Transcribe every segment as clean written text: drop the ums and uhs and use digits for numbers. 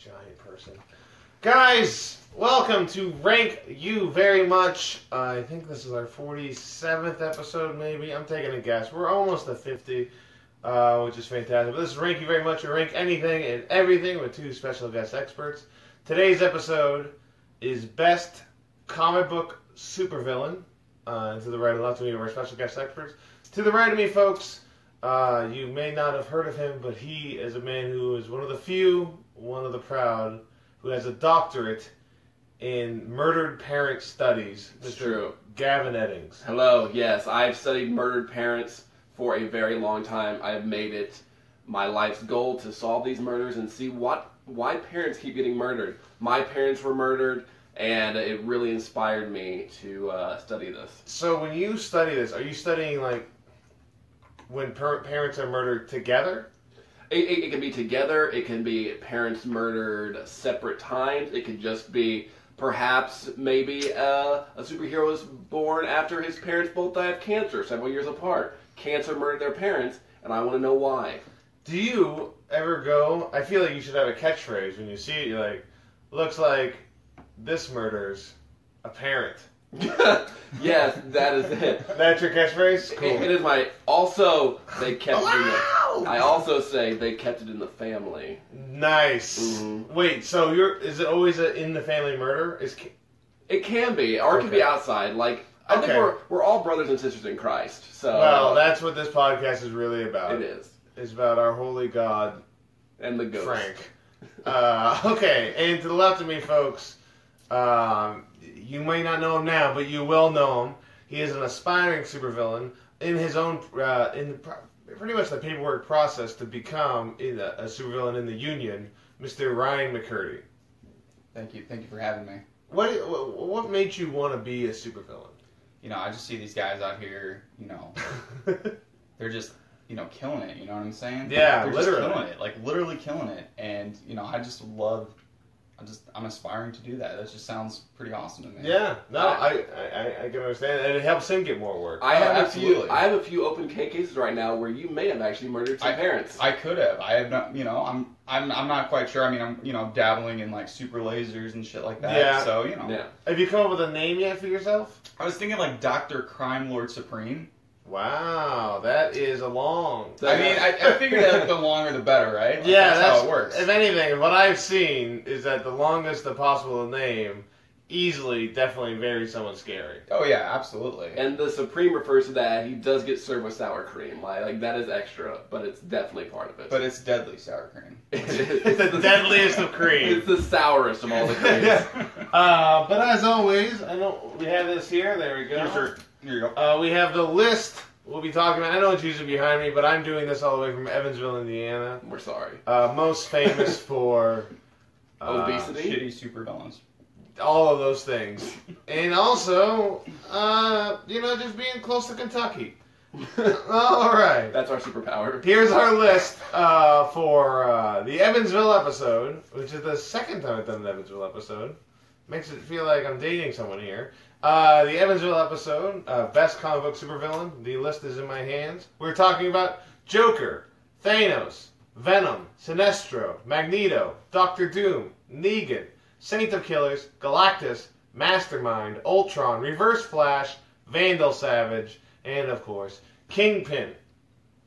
giant person. Guys, welcome to Rank You Very Much. I think this is our 47th episode, maybe. I'm taking a guess. We're almost at 50, which is fantastic. But this is Rank You Very Much. We rank anything and everything with two special guest experts. Today's episode is Best Comic Book Supervillain. And to the right and left of me are our special guest experts. To the right of me, folks, you may not have heard of him, but he is a man who is one of the few, one of the proud, who has a doctorate in murdered parent studies. It's Mr. true. Gavin Eddings. Hello, yes, I've studied murdered parents for a very long time. I've made it my life's goal to solve these murders and see why parents keep getting murdered. My parents were murdered, and it really inspired me to study this. So when you study this, are you studying like when parents are murdered together? It can be together, it can be parents murdered separate times, it could just be perhaps maybe a superhero was born after his parents both died of cancer several years apart. Cancer murdered their parents, and I want to know why. Do you ever go, I feel like you should have a catchphrase when you see it, you're like, looks like this murders a parent. Yes, that is it. That's your catchphrase? Cool. It is my. Also, they kept it in the, I also say they kept it in the family. Nice. Mm-hmm. Wait, so is it always a in the family murder? It can be, or it can be outside. Like I think we're all brothers and sisters in Christ. So well, that's what this podcast is really about. It is. It's about our holy God And the ghost. Frank. Okay, and to the left of me, folks, you may not know him now, but you will know him. He is an aspiring supervillain in his own, pretty much the paperwork process to become a supervillain in the Union, Mr. Ryan McCurdy. Thank you for having me. What made you want to be a supervillain? You know, I just see these guys out here, you know, they're just, you know, killing it, you know what I'm saying? Yeah, they're literally. just killing it, like literally killing it. And, you know, I'm aspiring to do that. That just sounds pretty awesome to me. Yeah, no, I can understand, and it helps him get more work. I have absolutely. I have a few open cases right now where you may have actually murdered some parents. I could have. I have not. You know, I'm not quite sure. I mean, I'm dabbling in like super lasers and shit like that. Yeah. So you know. Yeah. Have you come up with a name yet for yourself? I was thinking like Dr. Crime Lord Supreme. Wow, that is a long. I mean, I figured that like, the longer the better, right? Like, Yeah, that's how it works. If anything, what I've seen is that the longest the possible name easily, definitely very someone scary. Oh yeah, absolutely. And the Supreme refers to that. He does get served with sour cream. Like that is extra, but it's definitely part of it. But it's deadly sour cream. It's the deadliest of cream. It's the sourest of all the creams. But as always, I know we have this here. There we go. Here you go. We have the list we'll be talking about. I know it's usually behind me, but I'm doing this all the way from Evansville, Indiana. We're sorry. Most famous for Obesity? Shitty supervillains. all of those things, and also, just being close to Kentucky. All right. That's our superpower. Here's our list for the Evansville episode, which is the second time I've done an Evansville episode. Makes it feel like I'm dating someone here. The Evansville episode, Best Comic Book Supervillain. The list is in my hands. We're talking about Joker, Thanos, Venom, Sinestro, Magneto, Doctor Doom, Negan, Saint of Killers, Galactus, Mastermind, Ultron, Reverse Flash, Vandal Savage, and of course, Kingpin.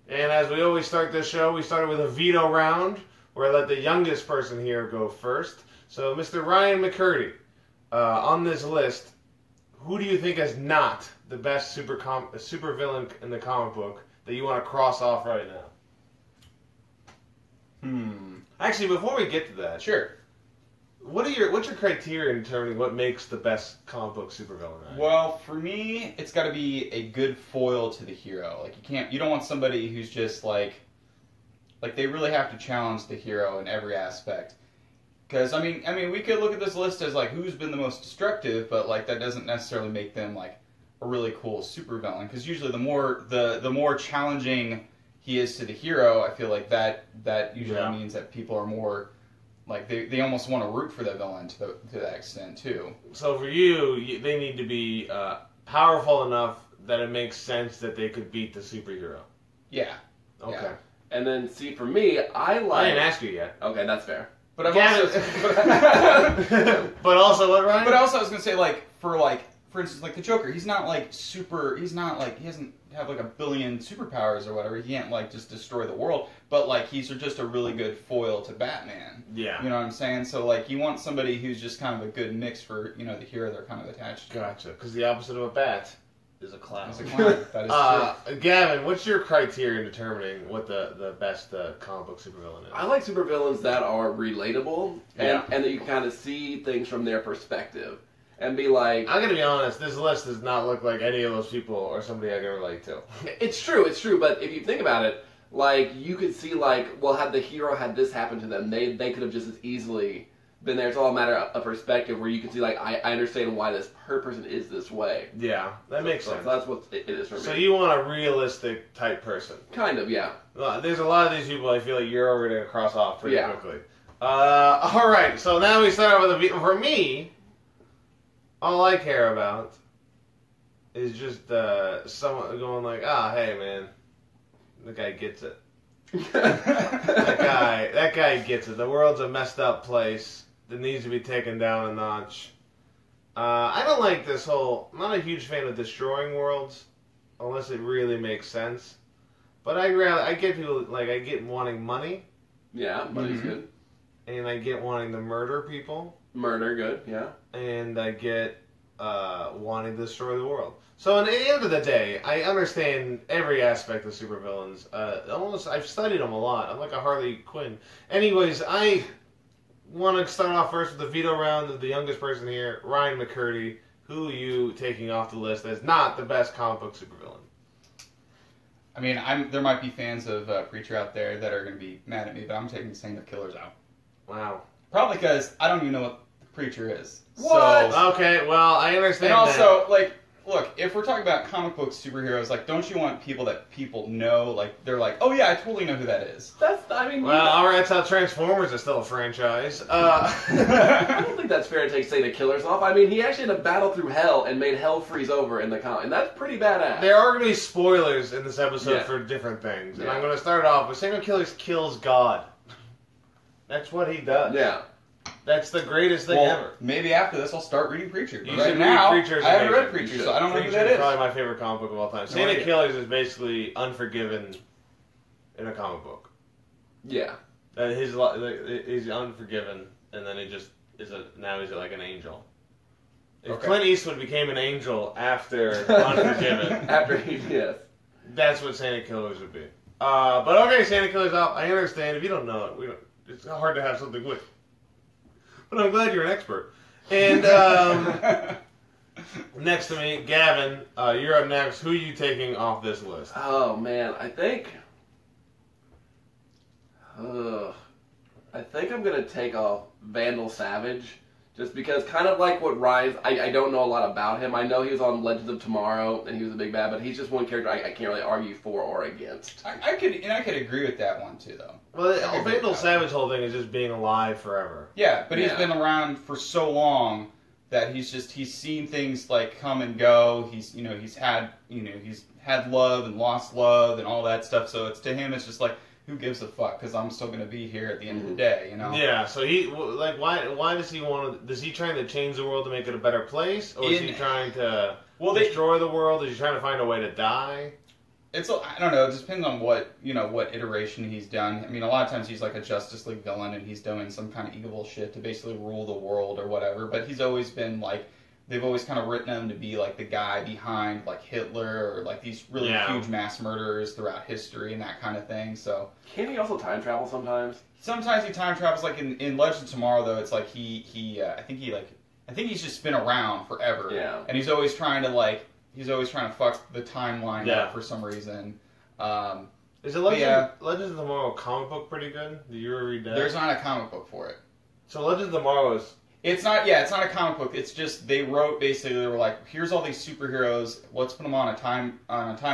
And as we always start this show, we started with a veto round, where I let the youngest person here go first. So, Mr. Ryan McCurdy, on this list, who do you think is not the best supervillain in the comic book that you want to cross off right now? Actually, before we get to that, Sure. what's your criteria in determining what makes the best comic book supervillain? Right? Well, for me, it's got to be a good foil to the hero. Like you don't want somebody who's just like they really have to challenge the hero in every aspect. Because I mean, we could look at this list as like who's been the most destructive, but like that doesn't necessarily make them like a really cool supervillain. Because usually the more challenging he is to the hero, I feel like that usually means that people are more like they almost want to root for the villain to that extent too. So for you, they need to be powerful enough that it makes sense that they could beat the superhero. Yeah. Okay. Yeah. And then, see, for me, I I like... didn't ask you yet. Okay, that's fair. But I've Gavin, but also what, Ryan? But also, I was gonna say, for instance, like the Joker, he's not like super. He's not like he doesn't have like a billion superpowers or whatever. He can't like just destroy the world. But like he's just a really good foil to Batman. Yeah. You know what I'm saying? So like you want somebody who's just kind of a good mix for the hero they're kind of attached to. Gotcha. Because the opposite of a bat is a clown. It's a clown. That is true. Gavin, what's your criteria in determining what the best comic book supervillain is? I like supervillains that are relatable Yeah. and that you can kind of see things from their perspective and be like, I'm gonna be honest. This list does not look like any of those people or somebody I can relate to. it's true. But if you think about it, like you could see like, well, had the hero had this happen to them, they could have just as easily been there. It's all a matter of perspective where you can see like, I understand why this person is this way. Yeah, that makes sense. So that's what it is for me. So you want a realistic type person? Kind of, yeah. Well, there's a lot of these people I feel like you're already gonna cross off pretty Yeah. quickly. All right, so now we start off with for me. All I care about is just someone going like, hey man, the guy gets it. That guy gets it. The world's a messed up place that needs to be taken down a notch. I don't like this whole. I'm not a huge fan of destroying worlds, unless it really makes sense. But I get people like I get wanting money, Yeah, money's good. and I get wanting to murder people. Murder, good, yeah. And I get wanting to destroy the world. So at the end of the day, I understand every aspect of supervillains. I've studied them a lot. I'm like a Harley Quinn. Anyways, I want to start off first with the veto round of the youngest person here, Ryan McCurdy. Who are you taking off the list as not the best comic book supervillain? I mean, there might be fans of Preacher out there that are going to be mad at me, but I'm taking Saint of Killers out. Wow. Probably because I don't even know what the Preacher is. What? So, Okay, well, I understand and also, that. like, look, if we're talking about comic book superheroes, like, don't you want people that people know? Like, they're like, oh yeah, I totally know who that is. Well, alright, that's how Transformers is still a franchise. I don't think that's fair to take Saint of Killers off. I mean, he actually had to battle through hell and made hell freeze over in the comic, and that's pretty badass. There are going to be spoilers in this episode Yeah. for different things. And Yeah. I'm going to start off with Samuel Killers kills God. That's what he does. Yeah. That's the greatest thing Well, ever. maybe after this I'll start reading Preacher. You But right should read now, Preacher. I haven't read Amazing. Preacher, so I don't know who Preacher that is is. probably my favorite comic book of all time. Saint of idea. Killers is basically Unforgiven in a comic book. Yeah. That he's Unforgiven, and then he just now he's like an angel. If Okay. Clint Eastwood became an angel after Unforgiven, After he, yes. that's what Saint of Killers would be. But okay, Saint of Killers off. I understand. If you don't know it, it's hard to have something with. But I'm glad you're an expert. And next to me, Gavin, you're up next. Who are you taking off this list? Oh man, I think I'm gonna take off Vandal Savage, just because kind of like what Rise. I don't know a lot about him. I know he was on Legends of Tomorrow and he was a big bad, but he's just one character I can't really argue for or against. I could agree with that one too, though. Well, the agree with Vandal that. Savage whole thing is just being alive forever. Yeah, but he's Yeah. been around for so long that he's seen things like come and go. He's had love and lost love and all that stuff. So to him, it's just like, who gives a fuck? Because I'm still going to be here at the end of the day, you know? Yeah, so why does he want to, is he trying to change the world to make it a better place? Or is he trying to destroy the world? Is he trying to find a way to die? I don't know. It just depends on what iteration he's done. I mean, a lot of times he's like a Justice League villain and he's doing some kind of evil shit to basically rule the world or whatever. But he's always been like, they've always kind of written him to be like the guy behind like Hitler or like these really huge mass murderers throughout history and that kind of thing. So Can he also time travel sometimes? sometimes he time travels. Like in Legends of Tomorrow, though, it's like I think he's just been around forever. Yeah. And he's always trying to fuck the timeline Yeah. up for some reason. Is it Legends of Tomorrow comic book pretty good? Did you ever read that? There's not a comic book for it. So Legends of Tomorrow is... It's not a comic book. It's just they wrote basically. They were like, here's all these superheroes. Let's put them on a time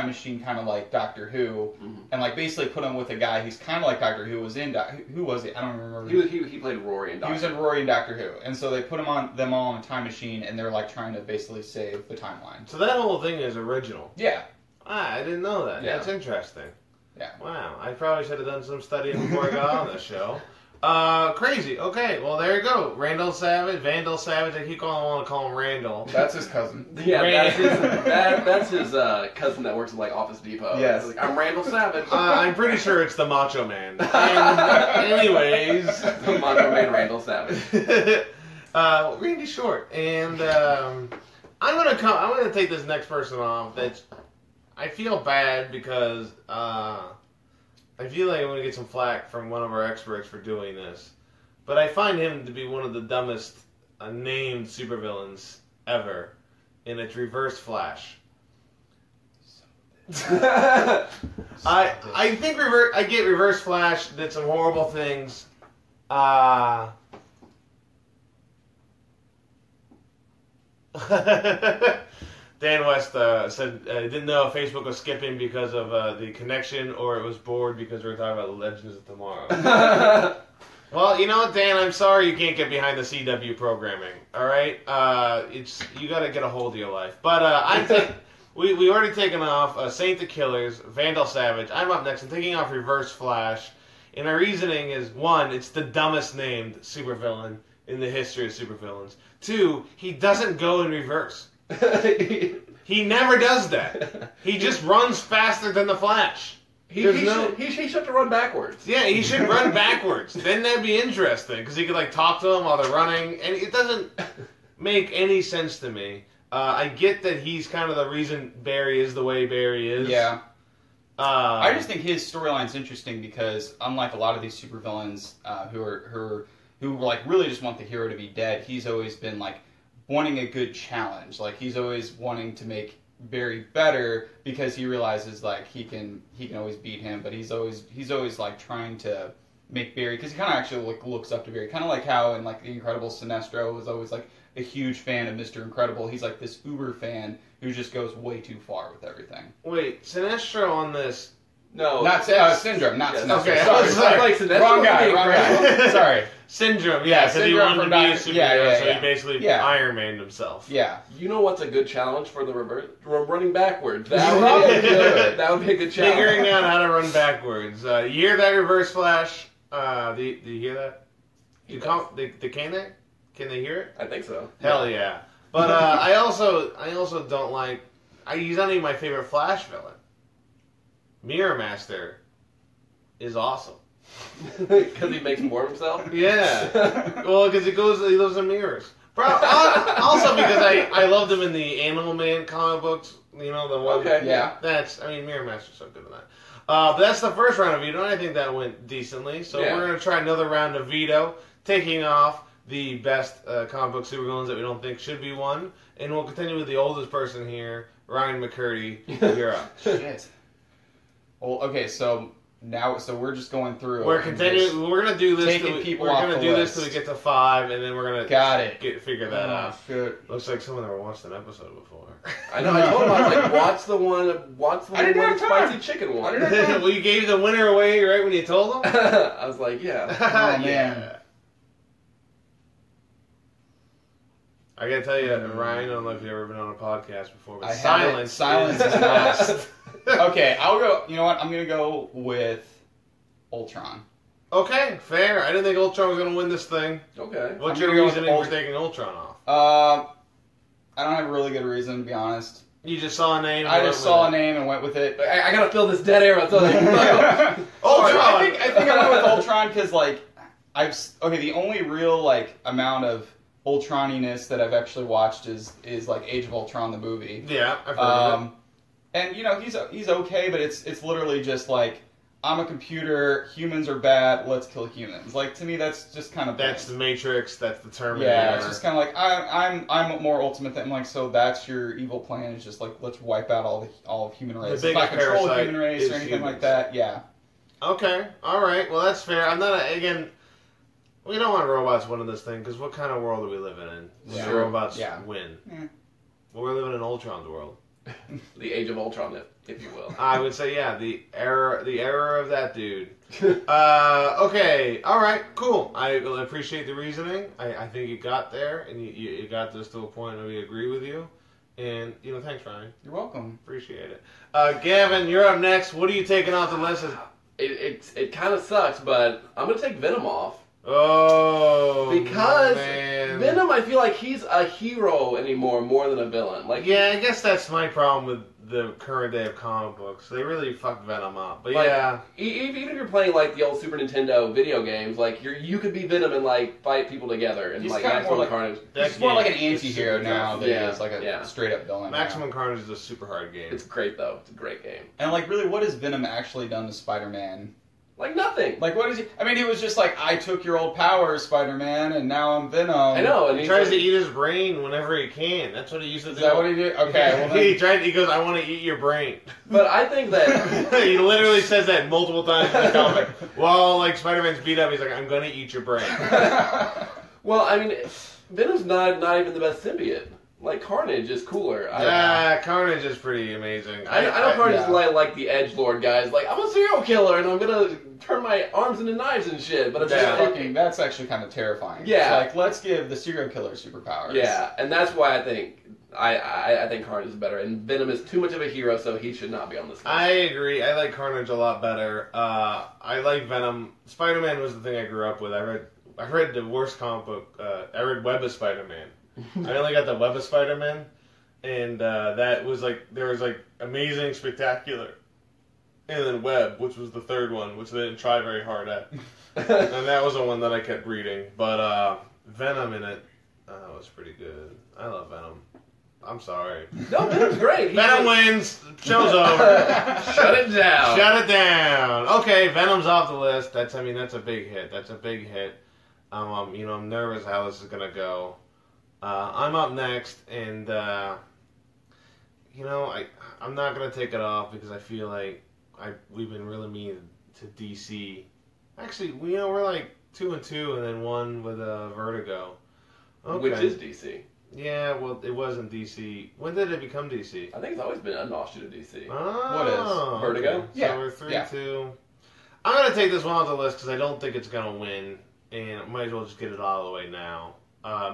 machine, kind of like Doctor Who, and like basically put them with a guy who's kind of like Doctor Who was in. Who was it? I don't remember. He played Rory in Doctor He was in Rory and Doctor Who, and so they put them all on a time machine, and they're like trying to basically save the timeline. So that whole thing is original. Yeah. I didn't know that. Yeah. That's interesting. Yeah. Wow. I probably should have done some studying before I got on this show. Crazy. Okay, well there you go. Vandal Savage. I keep want to call him Randall. That's his cousin. Yeah, that's his cousin that works at like Office Depot. Yes. Like, I'm Randall Savage. I'm pretty sure it's the Macho Man. And anyways, The Macho Man Randall Savage. Randy Short, and I'm gonna take this next person off. I feel bad because I feel like I'm gonna get some flack from one of our experts for doing this, but I find him to be one of the dumbest named supervillains ever, and it's Reverse Flash. I think Reverse Flash did some horrible things. Dan West said didn't know if Facebook was skipping because of the connection or it was bored because we were talking about Legends of Tomorrow. Well, you know what, Dan? I'm sorry you can't get behind the CW programming. All right, you got to get a hold of your life. But I think we already taken off Saint the Killers, Vandal Savage. I'm up next. I'm taking off Reverse Flash, and our reasoning is: one, it's the dumbest named supervillain in the history of supervillains. Two, he doesn't go in reverse. He never does that. He just runs faster than the Flash. He should have to run backwards. Yeah, he should run backwards. Then that'd be interesting because he could like talk to them while they're running, and it doesn't make any sense to me. I get that he's kind of the reason Barry is the way Barry is. Yeah. I just think his storyline's interesting because unlike a lot of these supervillains who like really just want the hero to be dead, he's always been like wanting a good challenge. Like he's always wanting to make Barry better because he realizes like he can always beat him, but he's always like trying to make Barry, because he kind of actually like looks up to Barry, kind of like how in like The Incredible Sinestro was always like a huge fan of Mr. Incredible. He's like this uber fan who just goes way too far with everything. Wait, Sinestro on this. No, not Syndrome, not Sinestro. Okay, Sorry. Like Sinestro Wrong guy. Sorry. Syndrome, yeah, because he wanted to be a superhero, so yeah. he basically Iron Man'd himself. Yeah. You know what's a good challenge for the running backwards? That would be good. That would be a good challenge. Figuring out how to run backwards. You hear that, Reverse Flash? Do you hear that? Can they? Can they hear it? I think so. Hell yeah. But I also don't like. He's not even my favorite Flash villain. Mirror Master is awesome. Because he makes more of himself? Yeah. Well, because he lives in mirrors. Also because I loved him in the Animal Man comic books. You know, the one. Okay. Yeah. Mirror Master's so good in that. But that's the first round of veto, and I think that went decently. So Yeah. we're going to try another round of veto, taking off the best comic book supervillains that we don't think should be won. And we'll continue with the oldest person here, Ryan McCurdy. You're up. Shit. Well, okay, so we're just going through. We're continuing. We're gonna do this. Taking people off the this list. till we get to 5, and then we're gonna figure that out. Shit. Looks like someone never watched an episode before. I know. I told him, I was like, watch the one I didn't with have the time. spicy chicken one. Well, you gave the winner away right when you told them. I was like, yeah. Oh, man. Yeah. I gotta tell you, Ryan, I don't know if you've ever been on a podcast before, but silence is last. Okay, I'll go. You know what? I'm gonna go with Ultron. Okay, fair. I didn't think Ultron was gonna win this thing. Okay. What's I'm your gonna go with reasoning for taking Ultron off? I don't have a really good reason, to be honest. You just saw a name. I just saw a name and went with it. I gotta fill this dead air. So Ultron. I think I went with Ultron because like the only real like amount of Ultroniness that I've actually watched is like Age of Ultron the movie. Yeah, I've heard of it. And you know he's okay, but it's literally just like, I'm a computer, humans are bad, let's kill humans. Like, to me, that's just kind of That's the Matrix. That's the Terminator. yeah. It's just kind of like I'm more ultimate than like, so that's your evil plan, is just like, let's wipe out all of human race. The Let's not biggest control parasite human race is or anything humans. like that. Yeah. Okay, all right. Well, that's fair. I'm not again. We don't want robots winning this thing because what kind of world are we living in? Yeah. Where robots Yeah. win. Yeah. Well, we're living in Ultron's world. The Age of Ultron, if you will. I would say, yeah, the error of that dude. Okay, all right, cool. I appreciate the reasoning. I think you got there, and you got this to a point where we agree with you. And, thanks, Ryan. You're welcome. Appreciate it. Gavin, you're up next. What are you taking off the list? It kind of sucks, but I'm gonna take Venom off. Oh, Because man. Venom, I feel like he's a hero anymore more than a villain. Like, Yeah, I guess that's my problem with the current day of comic books. They really fucked Venom up. But like, yeah. even if you're playing like the old Super Nintendo video games, like you could be Venom and like fight people together and He's like kinda Maximum more like- Carnage. He's more like an game is anti-hero super now tough. than Yeah, he is like a yeah. straight up villain. now. Maximum Carnage is a super hard game. It's great though. It's a great game. And like, really, what has Venom actually done to Spider-Man? Like nothing. Like, what is he? I mean, he was just like, I took your old powers, Spider-Man, and now I'm Venom. I know, and he he's tries to like- eat his brain whenever he can. That's what he used to Is do. that what he did? Okay, well he then. He goes, I want to eat your brain. But I think that He literally says that multiple times in the comic. While like Spider-Man's beat up, he's like, I'm gonna eat your brain. well, I mean, Venom's not even the best symbiote. Like Carnage is cooler. Carnage is pretty amazing. I know Carnage yeah. is like the edgelord guys. Like I'm a serial killer and I'm gonna turn my arms into knives and shit. But it's That's just like, fucking. That's actually kind of terrifying. Yeah. It's like, let's give the serial killer superpowers. yeah, and that's why I think I think Carnage is better. And Venom is too much of a hero, so he should not be on this list. I agree. I like Carnage a lot better. I like Venom. Spider-Man was the thing I grew up with. I read the worst comic book. I read Web of Spider-Man. I only got the Web of Spider-Man, and that was like there was like Amazing, Spectacular, and then Web, which was the third one, which they didn't try very hard at, and that was the one that I kept reading. But Venom in it was pretty good. I love Venom. I'm sorry. No, Venom's great. Venom wins. Show's over. Shut it down. Shut it down. Okay, Venom's off the list. That's a big hit. That's a big hit. I'm nervous how this is gonna go. I'm up next, and I'm not gonna take it off because I feel like we've been really mean to DC. Actually, we're like 2-2, and then 1 with Vertigo. Okay. Which is DC. Yeah, well, it wasn't DC. When did it become DC? I think it's always been an offshoot of DC. Oh, Vertigo? Okay. Yeah. So we're 3-2. Yeah. I'm gonna take this one off the list because I don't think it's gonna win, and I might as well just get it out of the way now.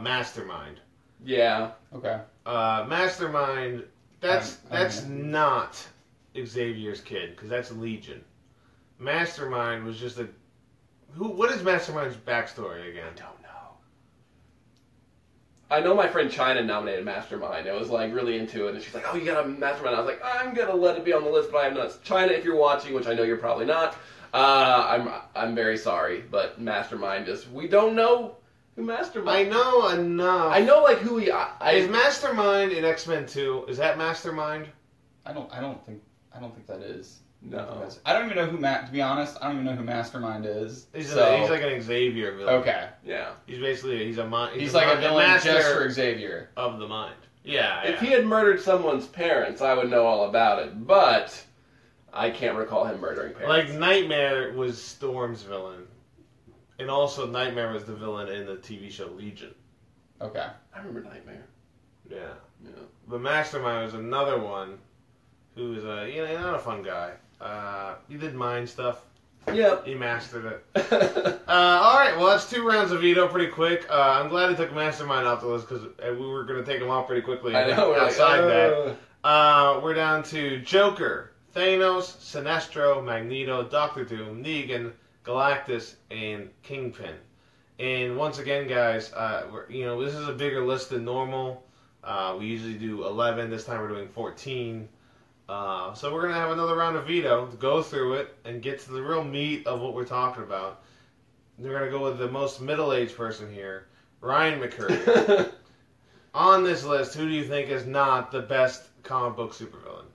Mastermind. Yeah. Okay. Mastermind. That's I'm- not Xavier's kid because that's Legion. Mastermind was just what is Mastermind's backstory again? I don't know. I know my friend China nominated Mastermind. I was like really into it, and she's like, "Oh, you got a Mastermind?" I was like, "I'm gonna let it be on the list, but I have not." China, if you're watching, which I know you're probably not, I'm very sorry, but Mastermind we don't know who I Mastermind. know enough. I know like who he. Is Mastermind in X-Men 2? Is that Mastermind? I don't think that is. No. I don't even know to be honest, I don't even know who Mastermind is. He's so, like an Xavier villain. okay. Yeah. He's basically he's Like a villain master just for Xavier. of the mind. Yeah. If he had murdered someone's parents, I would know all about it, but I can't recall him murdering Like parents. Nightmare was Storm's villain, and also Nightmare was the villain in the TV show Legion. Okay. I remember Nightmare. Yeah. Yeah. But Mastermind was another one who was not a fun guy. He did mind stuff. Yep. He mastered it. All right, well that's 2 rounds of veto pretty quick. I'm glad he took Mastermind off the list because we were going to take him off pretty quickly. I know. We're Outside like, that, we're down to Joker, Thanos, Sinestro, Magneto, Doctor Doom, Negan, Galactus, and Kingpin. And once again, guys, this is a bigger list than normal. We usually do 11. This time we're doing 14. So we're going to have another round of veto to go through it and get to the real meat of what we're talking about. We're going to go with the most middle-aged person here, Ryan McCurdy. On this list, who do you think is not the best comic book supervillain?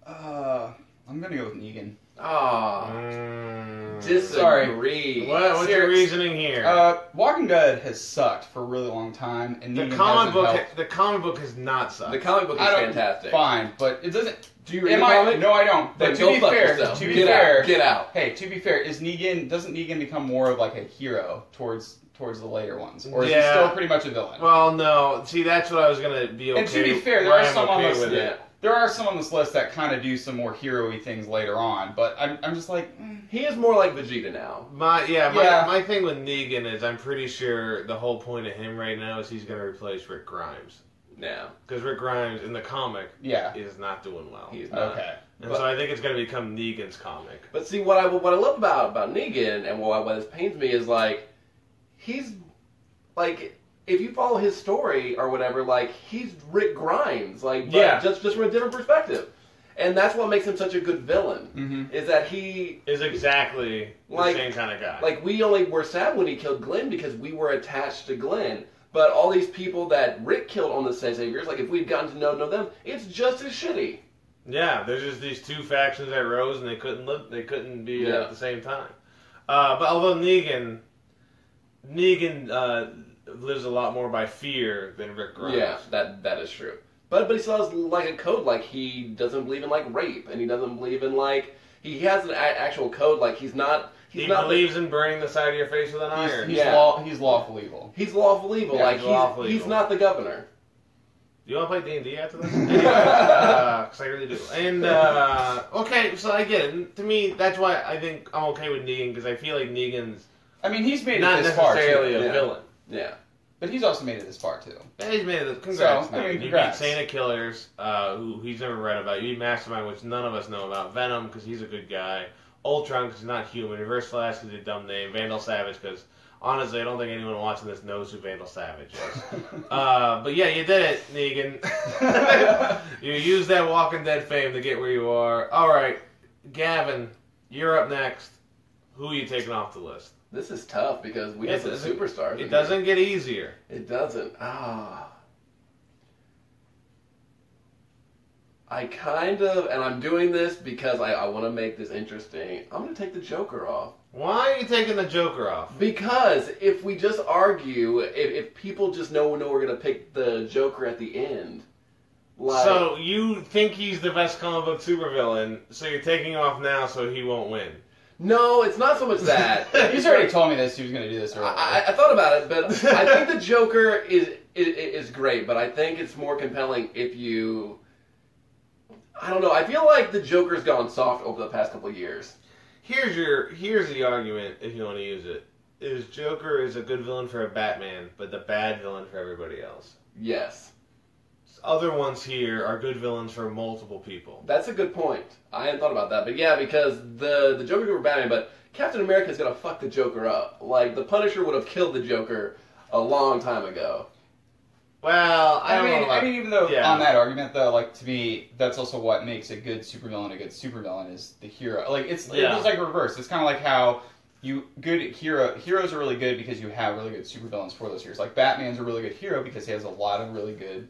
I'm gonna go with Negan. Disagree. What's your reasoning here? Walking Dead has sucked for a really long time, and the Negan comic book, hasn't helped. the comic book has not sucked. The comic book is fantastic. Fine, but it doesn't. Do you read the comic? No, I don't. Then But go fuck yourself. Get out. Hey, to be fair, doesn't Negan become more of like a hero towards the later ones, or is he still pretty much a villain? Well, no. See, that's what I was gonna be okay. And to be fair, there are some on this list that kind of do some more hero-y things later on, but I'm just like, He is more like Vegeta now. My thing with Negan is I'm pretty sure the whole point of him right now is he's gonna replace Rick Grimes. Yeah. Because Rick Grimes in the comic yeah, is not doing well. He's not. okay. And so I think it's going to become Negan's comic. But see, what I love about Negan and what this pains me is like he's like if you follow his story or whatever, like he's Rick Grimes, like but just from a different perspective. And that's what makes him such a good villain, is that he is exactly the same kind of guy. Like, we only were sad when he killed Glenn because we were attached to Glenn. But all these people that Rick killed on the Saviors, like, if we'd gotten to know them, it's just as shitty. Yeah, there's just these two factions that rose, and they couldn't be at the same time. But although Negan lives a lot more by fear than Rick Grimes. Yeah, that is true. But he still has like a code, like he doesn't believe in like rape, and he doesn't believe in like he has an actual code, like he believes in burning the side of your face with an iron. He's lawful evil. He's lawful evil. Yeah, like he's not the governor. Do you want to play D&D after this? Because I really do. And okay, so I get it. To me, that's why I think I'm okay with Negan, because I feel like Negan's he's made not it this far necessarily too. a villain. Yeah. But he's also made it this far, too. Yeah, he's made it. Congrats. So, I mean, you congrats. beat Saint Killers, who he's never read about. You beat Mastermind, which none of us know about. Venom, because he's a good guy. Ultron, because he's not human. Reverse Flash, because he's a dumb name. Vandal Savage, because honestly, I don't think anyone watching this knows who Vandal Savage is. But yeah, you did it, Negan. You used that Walking Dead fame to get where you are. All right, Gavin, you're up next. Who are you taking off the list? This is tough because we have some superstars. It doesn't get easier. It doesn't. I kind of, and I'm doing this because I want to make this interesting. I'm going to take the Joker off. Why are you taking the Joker off? Because if we just argue, if people just know we're going to pick the Joker at the end. Like, so you think he's the best comic book supervillain, so you're taking off now so he won't win. No, it's not so much that. He's already told me this. He was going to do this earlier. I thought about it, but I think the Joker is great, but I think it's more compelling if you... I don't know. I feel like the Joker's gone soft over the past couple of years. Here's the argument, if you want to use it. Is Joker is a good villain for a Batman, but the bad villain for everybody else. Yes. Other ones here are good villains for multiple people. That's a good point. I hadn't thought about that. But yeah, because the Joker were Batman, but Captain America's gonna fuck the Joker up. Like, the Punisher would have killed the Joker a long time ago. Well, I mean, even though on that argument, though, like, to me, that's also what makes a good supervillain is the hero. Like, it's like reverse. It's kind of like how heroes are really good because you have really good supervillains for those heroes. Like, Batman's a really good hero because he has a really good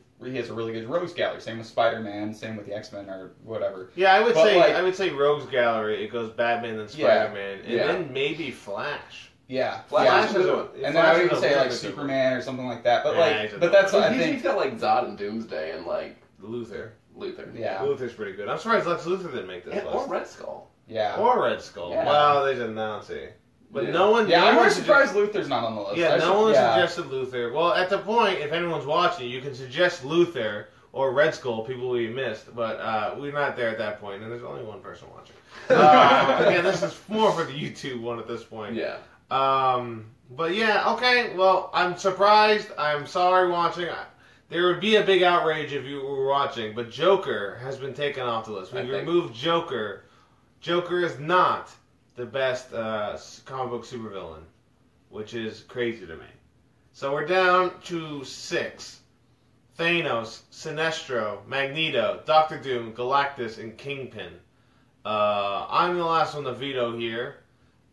rogues gallery. Same with Spider-Man, same with the X-Men or whatever. Yeah, I would say rogues gallery. It goes Batman and Spider-Man, and then maybe Flash. Yeah, Flash is a, and then I would even say like Superman or something like that. But that's I think he's got like Zod and Doomsday and like Luther. Yeah, Luther's pretty good. I'm surprised Lex Luthor didn't make this list. Or Red Skull. Yeah, or Red Skull. Yeah. Well, they did Nazi. But no one. Yeah, I'm surprised Luther's not on the list. Yeah, no one suggested Luther. Well, at the point, if anyone's watching, you can suggest Luther or Red Skull, people we missed. But we're not there at that point, and there's only one person watching. Again, this is more for the YouTube one at this point. Yeah. But yeah, okay. Well, I'm surprised. I'm sorry watching. There would be a big outrage if you were watching, but Joker has been taken off the list. We removed Joker. Joker is not the best comic book supervillain, which is crazy to me. So we're down to 6. Thanos, Sinestro, Magneto, Doctor Doom, Galactus, and Kingpin. I'm the last one to veto here.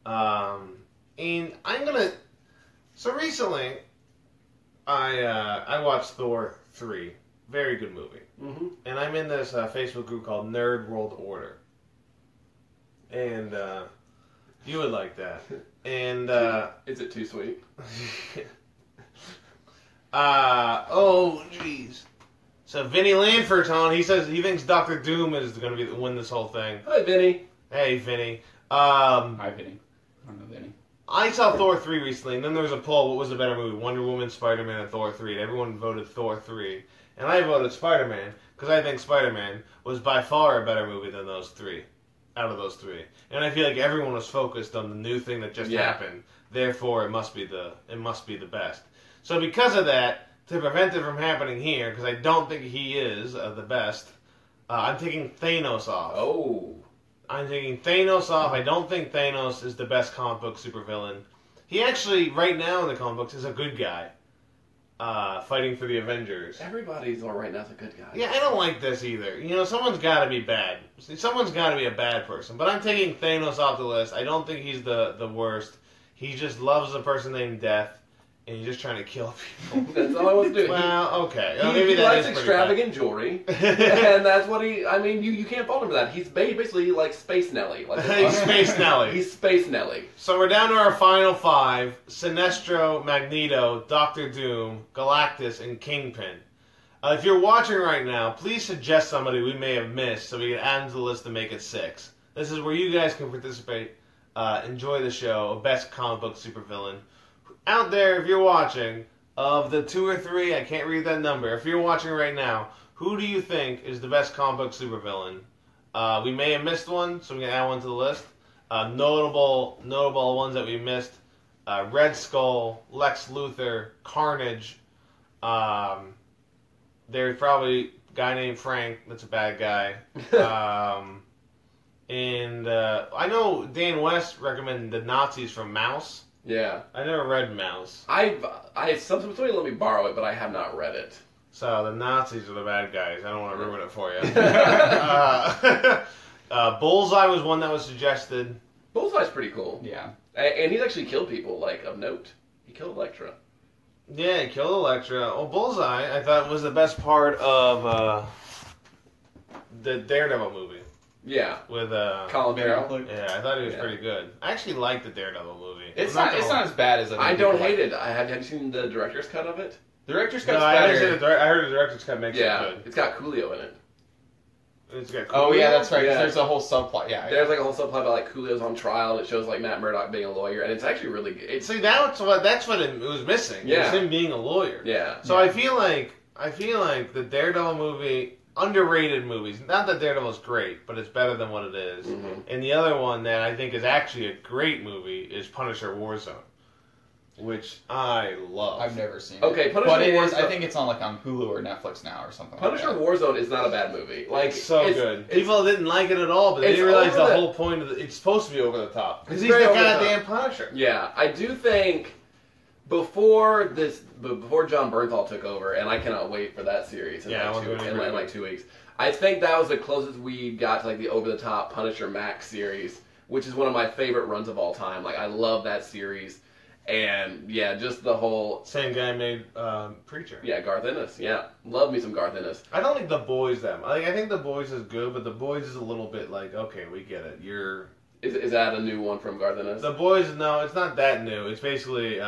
And I'm gonna... So recently, I watched Thor 3. Very good movie. Mm-hmm. And I'm in this Facebook group called Nerd World Order. And you would like that. And is it too sweet? Oh jeez. So Vinny Lanford's on. He says he thinks Doctor Doom is going to win this whole thing. Hi, Vinny. Hey, Vinny. Hi, Vinny. I don't know Vinny. I saw Thor 3 recently, and then there was a poll, what was the better movie, Wonder Woman, Spider-Man, and Thor 3, and everyone voted Thor 3. And I voted Spider-Man, because I think Spider-Man was by far a better movie than those 3, out of those 3. And I feel like everyone was focused on the new thing that just happened, therefore it must be the best. So because of that, to prevent it from happening here, because I don't think he is the best, I'm taking Thanos off. Oh. I'm taking Thanos off. I don't think Thanos is the best comic book supervillain. He actually, right now in the comic books, is a good guy. Fighting for the Avengers. Everybody's all right now. That's a good guy. Yeah, I don't like this either. You know, someone's got to be bad. Someone's got to be a bad person. But I'm taking Thanos off the list. I don't think he's the worst. He just loves a person named Death, and he's just trying to kill people. That's all I want to do. Well, okay. He, Maybe he that likes is pretty extravagant jewelry, and that's what he. I mean, you can't fault him for that. He's basically like Space Nelly. Like He's Space Nelly. He's Space Nelly. So we're down to our final 5: Sinestro, Magneto, Doctor Doom, Galactus, and Kingpin. If you're watching right now, please suggest somebody we may have missed so we can add them to the list and make it 6. This is where you guys can participate. Enjoy the show. Best comic book supervillain. Out there, if you're watching, of the 2 or 3, I can't read that number. If you're watching right now, who do you think is the best comic book supervillain? We may have missed one, so we can add one to the list. Notable ones that we missed: Red Skull, Lex Luthor, Carnage. There's probably a guy named Frank. That's a bad guy. And I know Dan West recommended the Nazis from Mouse. Yeah. I never read Mouse. Somebody let me borrow it, but I have not read it. So the Nazis are the bad guys. I don't want to ruin it for you. Bullseye was one that was suggested. Bullseye's pretty cool. Yeah. And he's actually killed people, like, of note. He killed Elektra. Yeah, he killed Elektra. Well, Bullseye, I thought, was the best part of the Daredevil movie. Yeah. With Colin Farrell. Yeah, I thought he was pretty good. I actually liked the Daredevil movie. It's not as bad as I don't hate it. Have you seen the director's cut of it? The director's No, cut's I better. haven't seen I heard the director's cut makes it good. It's got Coolio in it. It's got Oh yeah, that's right. 'Cause Yeah. there's a whole subplot. Yeah. There's like a whole subplot about like Coolio's on trial, and it shows like Matt Murdock being a lawyer, and it's actually really good. See, that's what it was missing. Yeah. It was him being a lawyer. Yeah. So I feel like the Daredevil movie, underrated movies. Not that Daredevil's great, but it's better than what it is. Mm-hmm. And the other one that I think is actually a great movie is Punisher Warzone, which I love. I've never seen it. Okay, Punisher But it is. Warzone- I think it's on like on Hulu or Netflix now or something. Punisher like that. Warzone is not a bad movie. Like It's so good. People didn't like it at all, but they it's didn't realize over the the- whole point of it's supposed to be over the top. Because It's he's the very over the goddamn Punisher. Yeah, I do think before John Bernthal took over, and I cannot wait for that series in, Yeah, I like, want to in like 2 weeks. I think that was the closest we got to like the over-the-top Punisher Max series, which is one of my favorite runs of all time. Like, I love that series. And, yeah, just the whole... Same guy made Preacher. Yeah, Garth Ennis. Yeah, love me some Garth Ennis. I don't like The Boys that much. Like, I think The Boys is good, but The Boys is a little bit like, okay, we get it. Is that a new one from Garth Ennis? The Boys, no, it's not that new. It's basically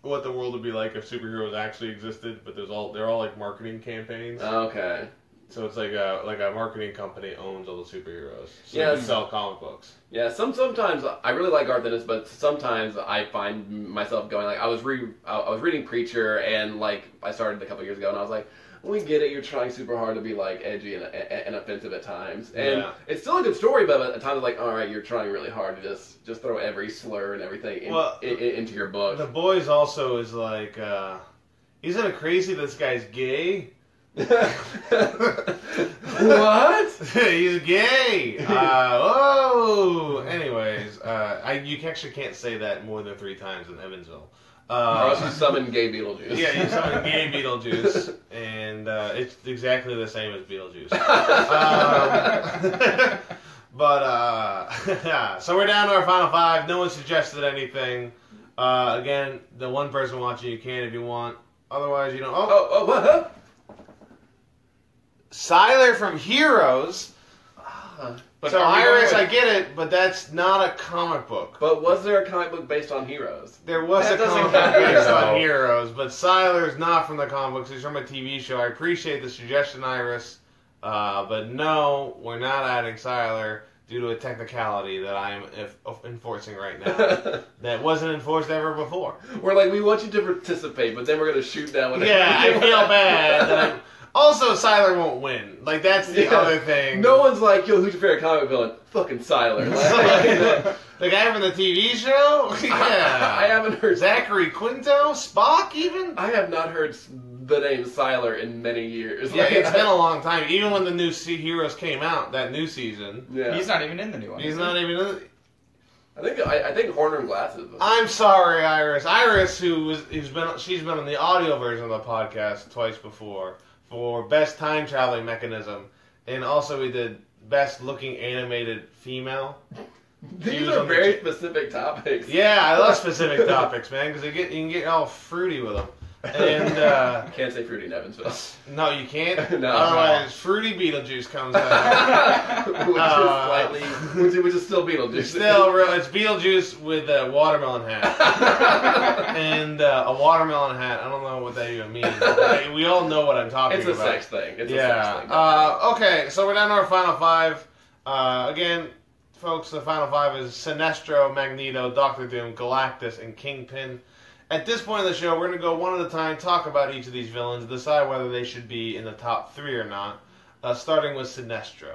what the world would be like if superheroes actually existed, but they're all like marketing campaigns. Okay. So it's like a marketing company owns all the superheroes. So Yeah, they can sell comic books. Yeah, sometimes I really like Garth Ennis, but sometimes I find myself going like I was reading Preacher, and like I started a couple years ago, and I was like, we get it, you're trying super hard to be like edgy and offensive at times, and Yeah. it's still a good story, but at times it's like, all right, you're trying really hard to just throw every slur and everything into your book. The Boys also is like, isn't it crazy this guy's gay? What? He's gay. Anyways, you actually can't say that more than 3 times in Evansville. Or else you summon gay Beetlejuice. Yeah, you summon gay Beetlejuice, and it's exactly the same as Beetlejuice. Yeah. So we're down to our final 5. No one suggested anything. Again, the one person watching, you can if you want. Otherwise, you don't. What? Sylar from Heroes. But So are we Iris, going I get it, but that's not a comic book. But was there a comic book based on Heroes? There was That a doesn't comic book count based either, on though. Heroes, but Sylar's not from the comic books. He's from a TV show. I appreciate the suggestion, Iris, but no, we're not adding Sylar due to a technicality that I am enforcing right now that wasn't enforced ever before. We're like, we want you to participate, but then we're going to shoot down with Yeah, I feel bad. that Also, Sylar won't win. Like, that's the Yeah. other thing. No one's like, yo, who's your favorite comic villain? Fucking Sylar. Like, The guy from the TV show? Yeah. I haven't heard. Zachary Quinto? Spock, even? I have not heard the name Sylar in many years. Yeah, it's been a long time. Even when the new Heroes came out, that new season, Yeah. He's not even in the new one. he's is not even in it. I think Horner and Glasses. I'm sorry, Iris. Iris, she's been on the audio version of the podcast twice before for best time traveling mechanism, and also we did best looking animated female. These are very specific topics. Yeah, I love specific topics, man, because you can get all fruity with them. And You can't say fruity in Evansville. no, you can't. No. Otherwise, fruity Beetlejuice comes out. which is still Beetlejuice. It's Beetlejuice with a watermelon hat. And a watermelon hat. I don't know what that even means. We all know what I'm talking It's a about. sex thing. It's a Yeah. sex thing. Okay, so we're down to our final five. Again, folks, the final five is Sinestro, Magneto, Doctor Doom, Galactus, and Kingpin. At this point in the show, we're going to go one at a time, talk about each of these villains, decide whether they should be in the top three or not, starting with Sinestro.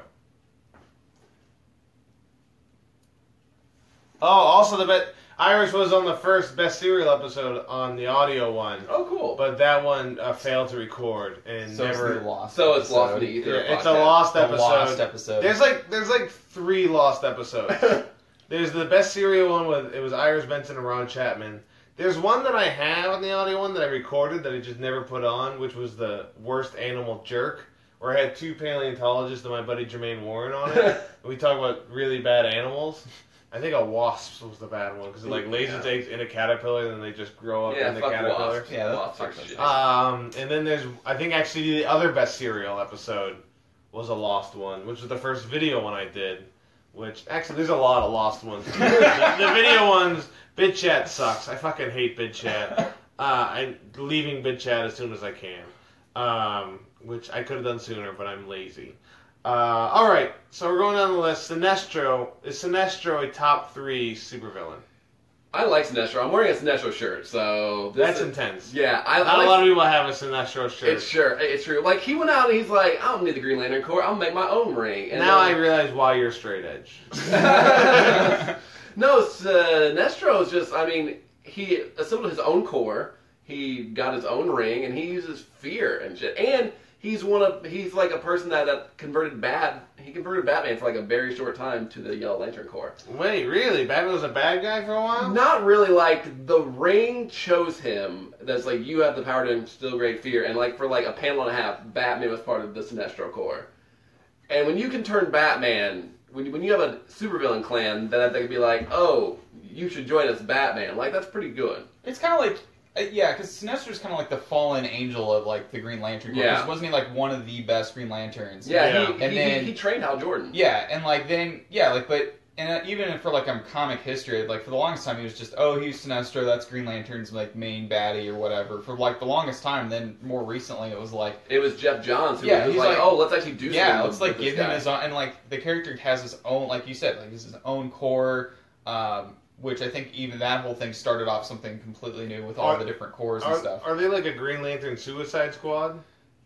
Oh, also Iris was on the first Best Serial episode on the audio one, Oh, cool. but that one failed to record and So never. it's the lost. So it's lost in episode. the ether. Yeah, of it's a podcast. lost The episode. lost episode. There's like 3 lost episodes. There's the Best Serial one with it was Iris Benson and Ron Chapman. There's one that I have on the audio one that I recorded that I just never put on, which was the worst animal jerk, where I had 2 paleontologists and my buddy Jermaine Warren on it. And we talk about really bad animals. I think a wasp was the bad one because it like lays its eggs in a caterpillar and then they just grow up in the fuck caterpillar. wasps. Yeah, Wasps are fuck shit. And then there's I think actually the other Best Serial episode was a lost one, which was the first video one I did. Which actually there's a lot of lost ones. the video ones, BitChat sucks. I fucking hate BitChat. I'm leaving BitChat as soon as I can, which I could have done sooner, but I'm lazy. All right, so we're going down the list. Sinestro is Sinestro a top 3 supervillain? I like Sinestro. I'm wearing a Sinestro shirt, so That's intense. Yeah, Not a lot of people have a Sinestro shirt. It's true. Like he went out and he's like, I don't need the Green Lantern Corps. I'll make my own ring. And Now I then- realize why you're straight edge. No, Sinestro is just. I mean, he assembled his own core. He got his own ring, and he uses fear and shit. And he's like a person that converted Batman for like a very short time to the Yellow Lantern Corps. Wait, really? Batman was a bad guy for a while? Not really. Like the ring chose him. That's like you have the power to instill great fear, and like for like a panel and a half, Batman was part of the Sinestro Corps. And when you can turn Batman, when you have a supervillain clan, then they could be like, oh, you should join us, Batman. Like that's pretty good. It's kind of like, yeah, because Sinestro's kind of like the fallen angel of like the Green Lantern Corps. Yeah. 'Cause wasn't he like one of the best Green Lanterns? Yeah, Yeah. he trained Hal Jordan. Yeah, and like then, yeah, like, but and even for like comic history, like for the longest time he was just, oh, he's Sinestro, that's Green Lantern's like main baddie or whatever. For like the longest time, then more recently it was like, It was Jeff Johns who Yeah, was he's like, like- oh, let's actually do something. yeah, with let's like this give him guy. his own, and like the character has his own, like you said, like his own core, which I think even that whole thing started off something completely new with all the different cores and stuff. Are they like a Green Lantern Suicide Squad?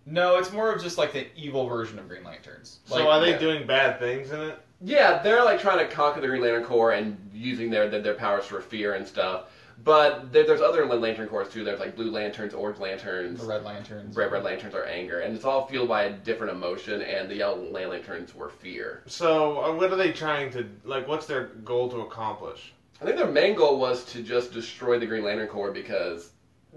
No, it's more of just like the evil version of Green Lanterns. So Like, are they yeah. doing bad things in it? Yeah, they're like trying to conquer the Green Lantern Corps and using their powers for fear and stuff. But there's other Lantern Corps too. There's like Blue Lanterns, Orange Lanterns, the Red Lanterns. Red Lanterns are anger, and it's all fueled by a different emotion. And the Yellow Lanterns were fear. So what are they trying to like? What's their goal to accomplish? I think their main goal was to just destroy the Green Lantern Corps because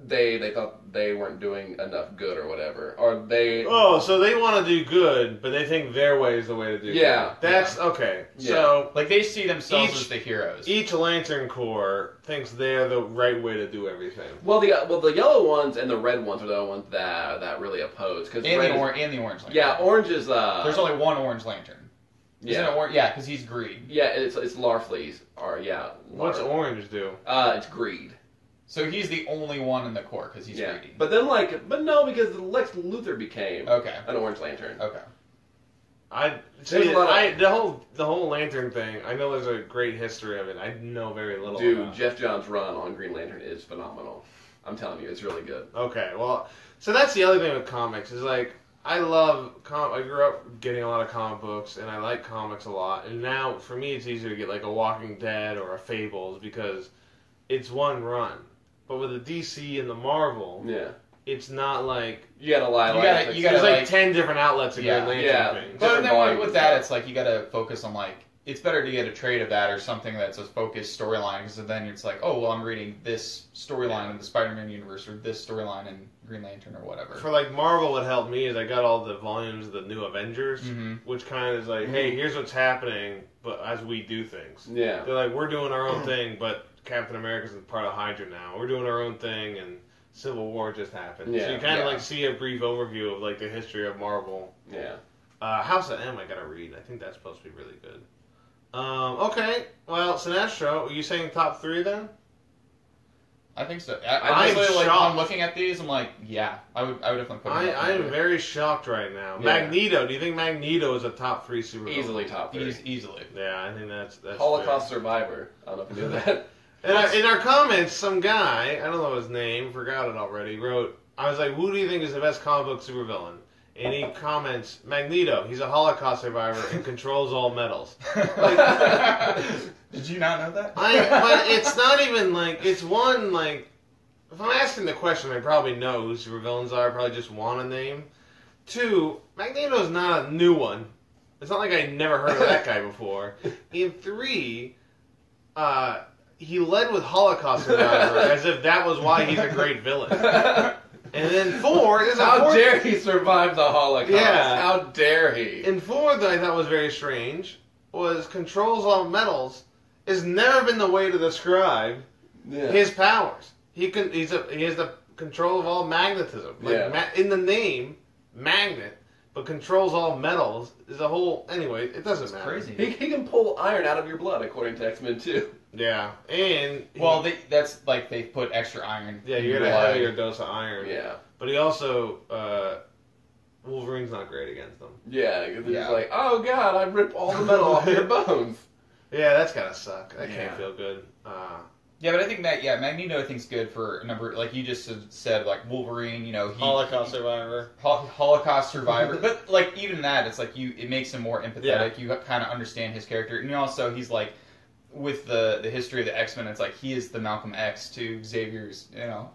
they thought they weren't doing enough good or whatever, or they. Oh, so they want to do good, but they think their way is the way to do Yeah. good. That's okay. Yeah. So Like they see themselves Each- as the heroes. each Lantern Corps thinks they're the right way to do everything. Well, the yellow ones and the red ones are the ones that really oppose because and the Orange Lantern. Yeah, orange is There's only one Orange Lantern. Isn't yeah. it yeah, because he's greed. Yeah, it's Larfleeze, or yeah. What's Lar- Orange do? It's greed. So he's the only one in the Corps because he's Yeah, greedy. but no, because Lex Luthor became Okay. an Orange Lantern. Okay. I There's see. a lot of- The whole Lantern thing. I know there's a great history of it. I know very little. Dude, about it. Jeff Johns' run on Green Lantern is phenomenal. I'm telling you, it's really good. Okay, well, so that's the other thing with comics is like I love I grew up getting a lot of comic books and I like comics a lot. And now for me it's easier to get like a Walking Dead or a Fables because it's one run. But with the DC and the Marvel, Yeah. it's not like You gotta lie. You like, gotta- like, you gotta, there's like like- 10 different outlets of Yeah. Green Lantern Yeah. things. But different then volumes with and that, stuff. it's like you gotta focus on like it's better to get a trade of that or something that's a focused storyline because then it's like, oh well, I'm reading this storyline in the Spider-Man universe or this storyline in Green Lantern or whatever. For like Marvel, what helped me is I got all the volumes of the New Avengers, Mhm. which kind of is like, hey, here's what's happening, but as we do things. Yeah. They're like, we're doing our own thing, but Captain America's a part of Hydra now. We're doing our own thing, and Civil War just happened. So Yeah. you kind of Yeah. like see a brief overview of like the history of Marvel. Yeah. House of M, I gotta read. I think that's supposed to be really good. Okay, well, Sinestro, are you saying top 3 then? I think so. I'm Honestly, like shocked. I'm looking at these, I'm like, yeah, I would definitely put. him up I am there. very shocked right now. Yeah. Magneto, do you think Magneto is a top 3 supervillain? Easily top 3. Easily. Yeah, I think that's Holocaust survivor. I don't know if you knew that. fair. In our comments, some guy, I don't know his name, forgot it already, wrote, I was like, who do you think is the best comic book supervillain? And he comments, Magneto. He's a Holocaust survivor and controls all metals. Did you not know that? But it's not even like, it's one, like, if I'm asking the question, I probably know who supervillains are. I probably just want a name. 2, Magneto's not a new one. It's not like I never heard of that guy before. In 3, he led with Holocaust survivor as if that was why he's a great villain. And then 4 is a How fourth- dare he survive the Holocaust? Yeah. How dare he? And 4 that I thought was very strange was controls all metals has never been the way to describe Yeah. his powers. He has the control of all magnetism. Like Yeah. in the name, magnet, but controls all metals is a whole. Anyway, it doesn't matter. Crazy. He can pull iron out of your blood, according to X-Men 2. Yeah, and Well, that's like they put extra iron. yeah, in you're your gonna have blood. your dose of iron. Yeah. But he also Wolverine's not great against them. Yeah, because Yeah. it's like, oh god, I ripped all the metal off your bones. Yeah, that's gotta suck. That can't Yeah. feel good. Yeah, but I think Magneto I think is good for a number, like you just said, like Wolverine. You know, Holocaust survivor. Holocaust survivor. But like even that, it's like it makes him more empathetic. Yeah. You kind of understand his character, and also he's like with the history of the X-Men. It's like he is the Malcolm X to Xavier's,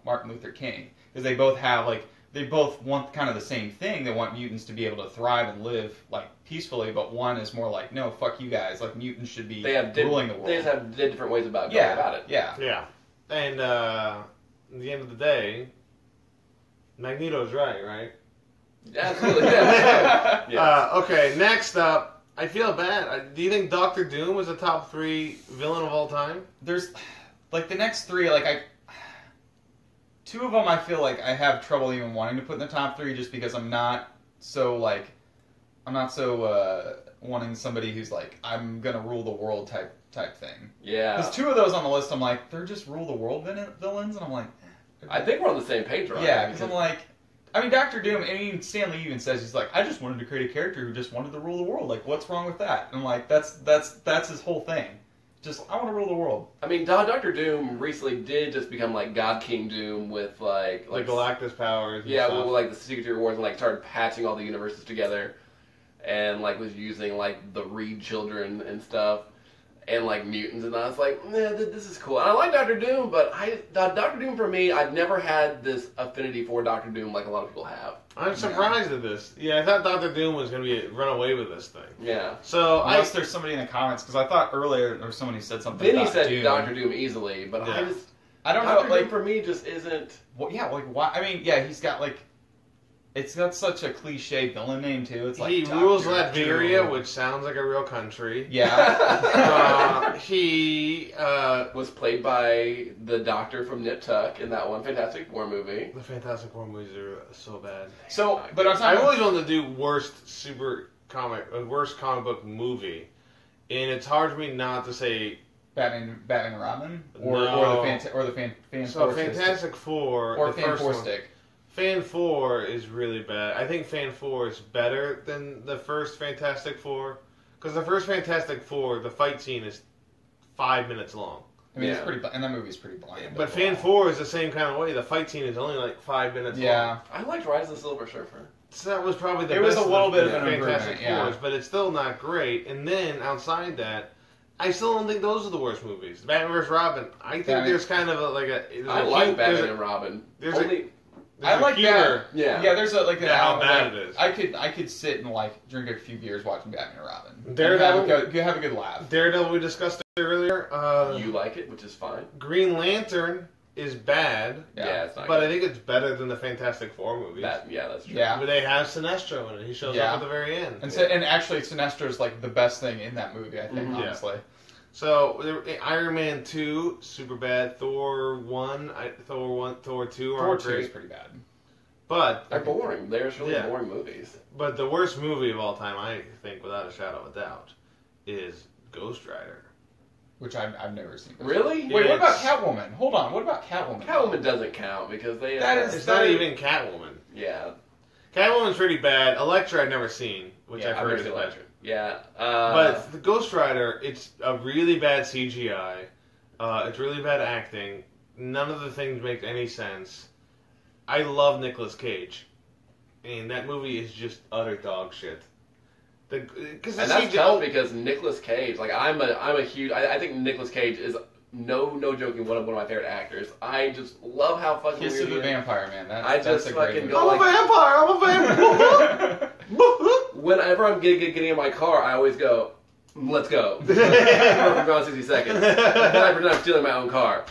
Martin Luther King, because they both have they both want kind of the same thing. They want mutants to be able to thrive and live like peacefully, but one is more like, no, fuck you guys. Like mutants should be They have ruling the world. They just have different ways about going yeah, about it. yeah. Yeah, and at the end of the day, Magneto's right? Absolutely. Yeah. Yes. Okay, next up, I feel bad. Do you think Doctor Doom is a top 3 villain of all time? There's like the next 3, two of them I feel like I have trouble even wanting to put in the top 3 just because I'm not so wanting somebody who's like, I'm gonna rule the world type thing. Yeah. Because 2 of those on the list, I'm like, they're just rule the world villains, and I'm like, I think we're on the same page, right? yeah, because I'm like, I mean, Doctor Doom. I mean, Stan Lee even says he's like, I just wanted to create a character who just wanted to rule the world. Like, what's wrong with that? And I'm like, that's his whole thing. Just I want to rule the world. I mean, Doctor Doom recently did just become like God King Doom with like Galactus powers. And yeah, stuff. with like the Secret Wars and like started patching all the universes together, and like was using like the Reed children and stuff, and like mutants, and I was like, this is cool. And I like Doctor Doom, but Doctor Doom for me, I've never had this affinity for Doctor Doom like a lot of people have. I'm surprised at this. Yeah, I thought Doctor Doom was going to run away with this thing. Yeah. So Unless there's somebody in the comments, because I thought earlier there was somebody who said something. Vinny about said Doom. Doctor Doom easily, but Yeah. I don't Doctor know, Doom for me just isn't. well, yeah, like why? I mean, yeah, he's got like, it's got such a cliche villain name too. It's like he Dr. rules Latveria, Doom. which sounds like a real country. Yeah. He Was played by the Doctor from Nip Tuck in that one Fantastic Four movie. the Fantastic Four movies are so bad. So, but I'm I talking. always wanted to do worst comic book movie, and it's hard for me not to say. Batman and Robin, No. or the Fan So Four Fantastic Four, or the Fan first Four one. Stick. Fan 4 is really bad. I think Fan 4 is better than the first Fantastic Four. Because the first Fantastic Four, the fight scene is 5 minutes long. I mean, Yeah. it's pretty, and that movie's pretty bland. But Fan 4 is the same kind of way. The fight scene is only like 5 minutes long. Yeah. I liked Rise of the Silver Surfer. So that was probably the It was best a little of bit the of an Fantastic improvement, Fours, yeah. but it's still not great. And then outside that, I still don't think those are the worst movies. Batman vs. Robin, I think Batman- there's kind of there's I a like huge- Batman there's a- and Robin. there's Only I like humor. that. Yeah. Yeah, there's like an how element, bad like, it is. I could sit and like drink a few beers watching Batman and Robin. Daredevil? And have a good laugh. Daredevil we discussed earlier. You like it, which is fine. Green Lantern is bad, Yeah, it's not but good. I think it's better than the Fantastic Four movies. That's true. Yeah. But they have Sinestro in it. He shows Yeah. up at the very end. And actually, Sinestro's like the best thing in that movie. I think, Mhm. Yeah. honestly. So Iron Man 2, super bad. Thor 1, Thor 2 Thor are 2 is great. pretty bad. But They're boring. They're just really Yeah. boring movies. but the worst movie of all time, I think, without a shadow of a doubt, is Ghost Rider. Which I've never seen. Really? Wait, what about It's- Catwoman? Hold on, what about Catwoman? Catwoman doesn't count because they. That is- It's not even Catwoman. Yeah. Catwoman's pretty bad. Elektra I've never seen, which Yeah, I've I've heard never is seen bad. Electric. Yeah. But the Ghost Rider, it's a really bad CGI. It's really bad acting. None of the things make any sense. I love Nicolas Cage, and that movie is just utter dog shit. Because and that's tough because Nicolas Cage, like I'm a huge. I think Nicolas Cage is no joking one of my favorite actors. I just love how fucking Kiss weird of the he is. Vampire, man. I That's just a great fucking movie. go I'm a vampire. Whenever I'm getting in my car, I always go, "Let's go." For gone 60 seconds. And then I pretend I'm stealing my own car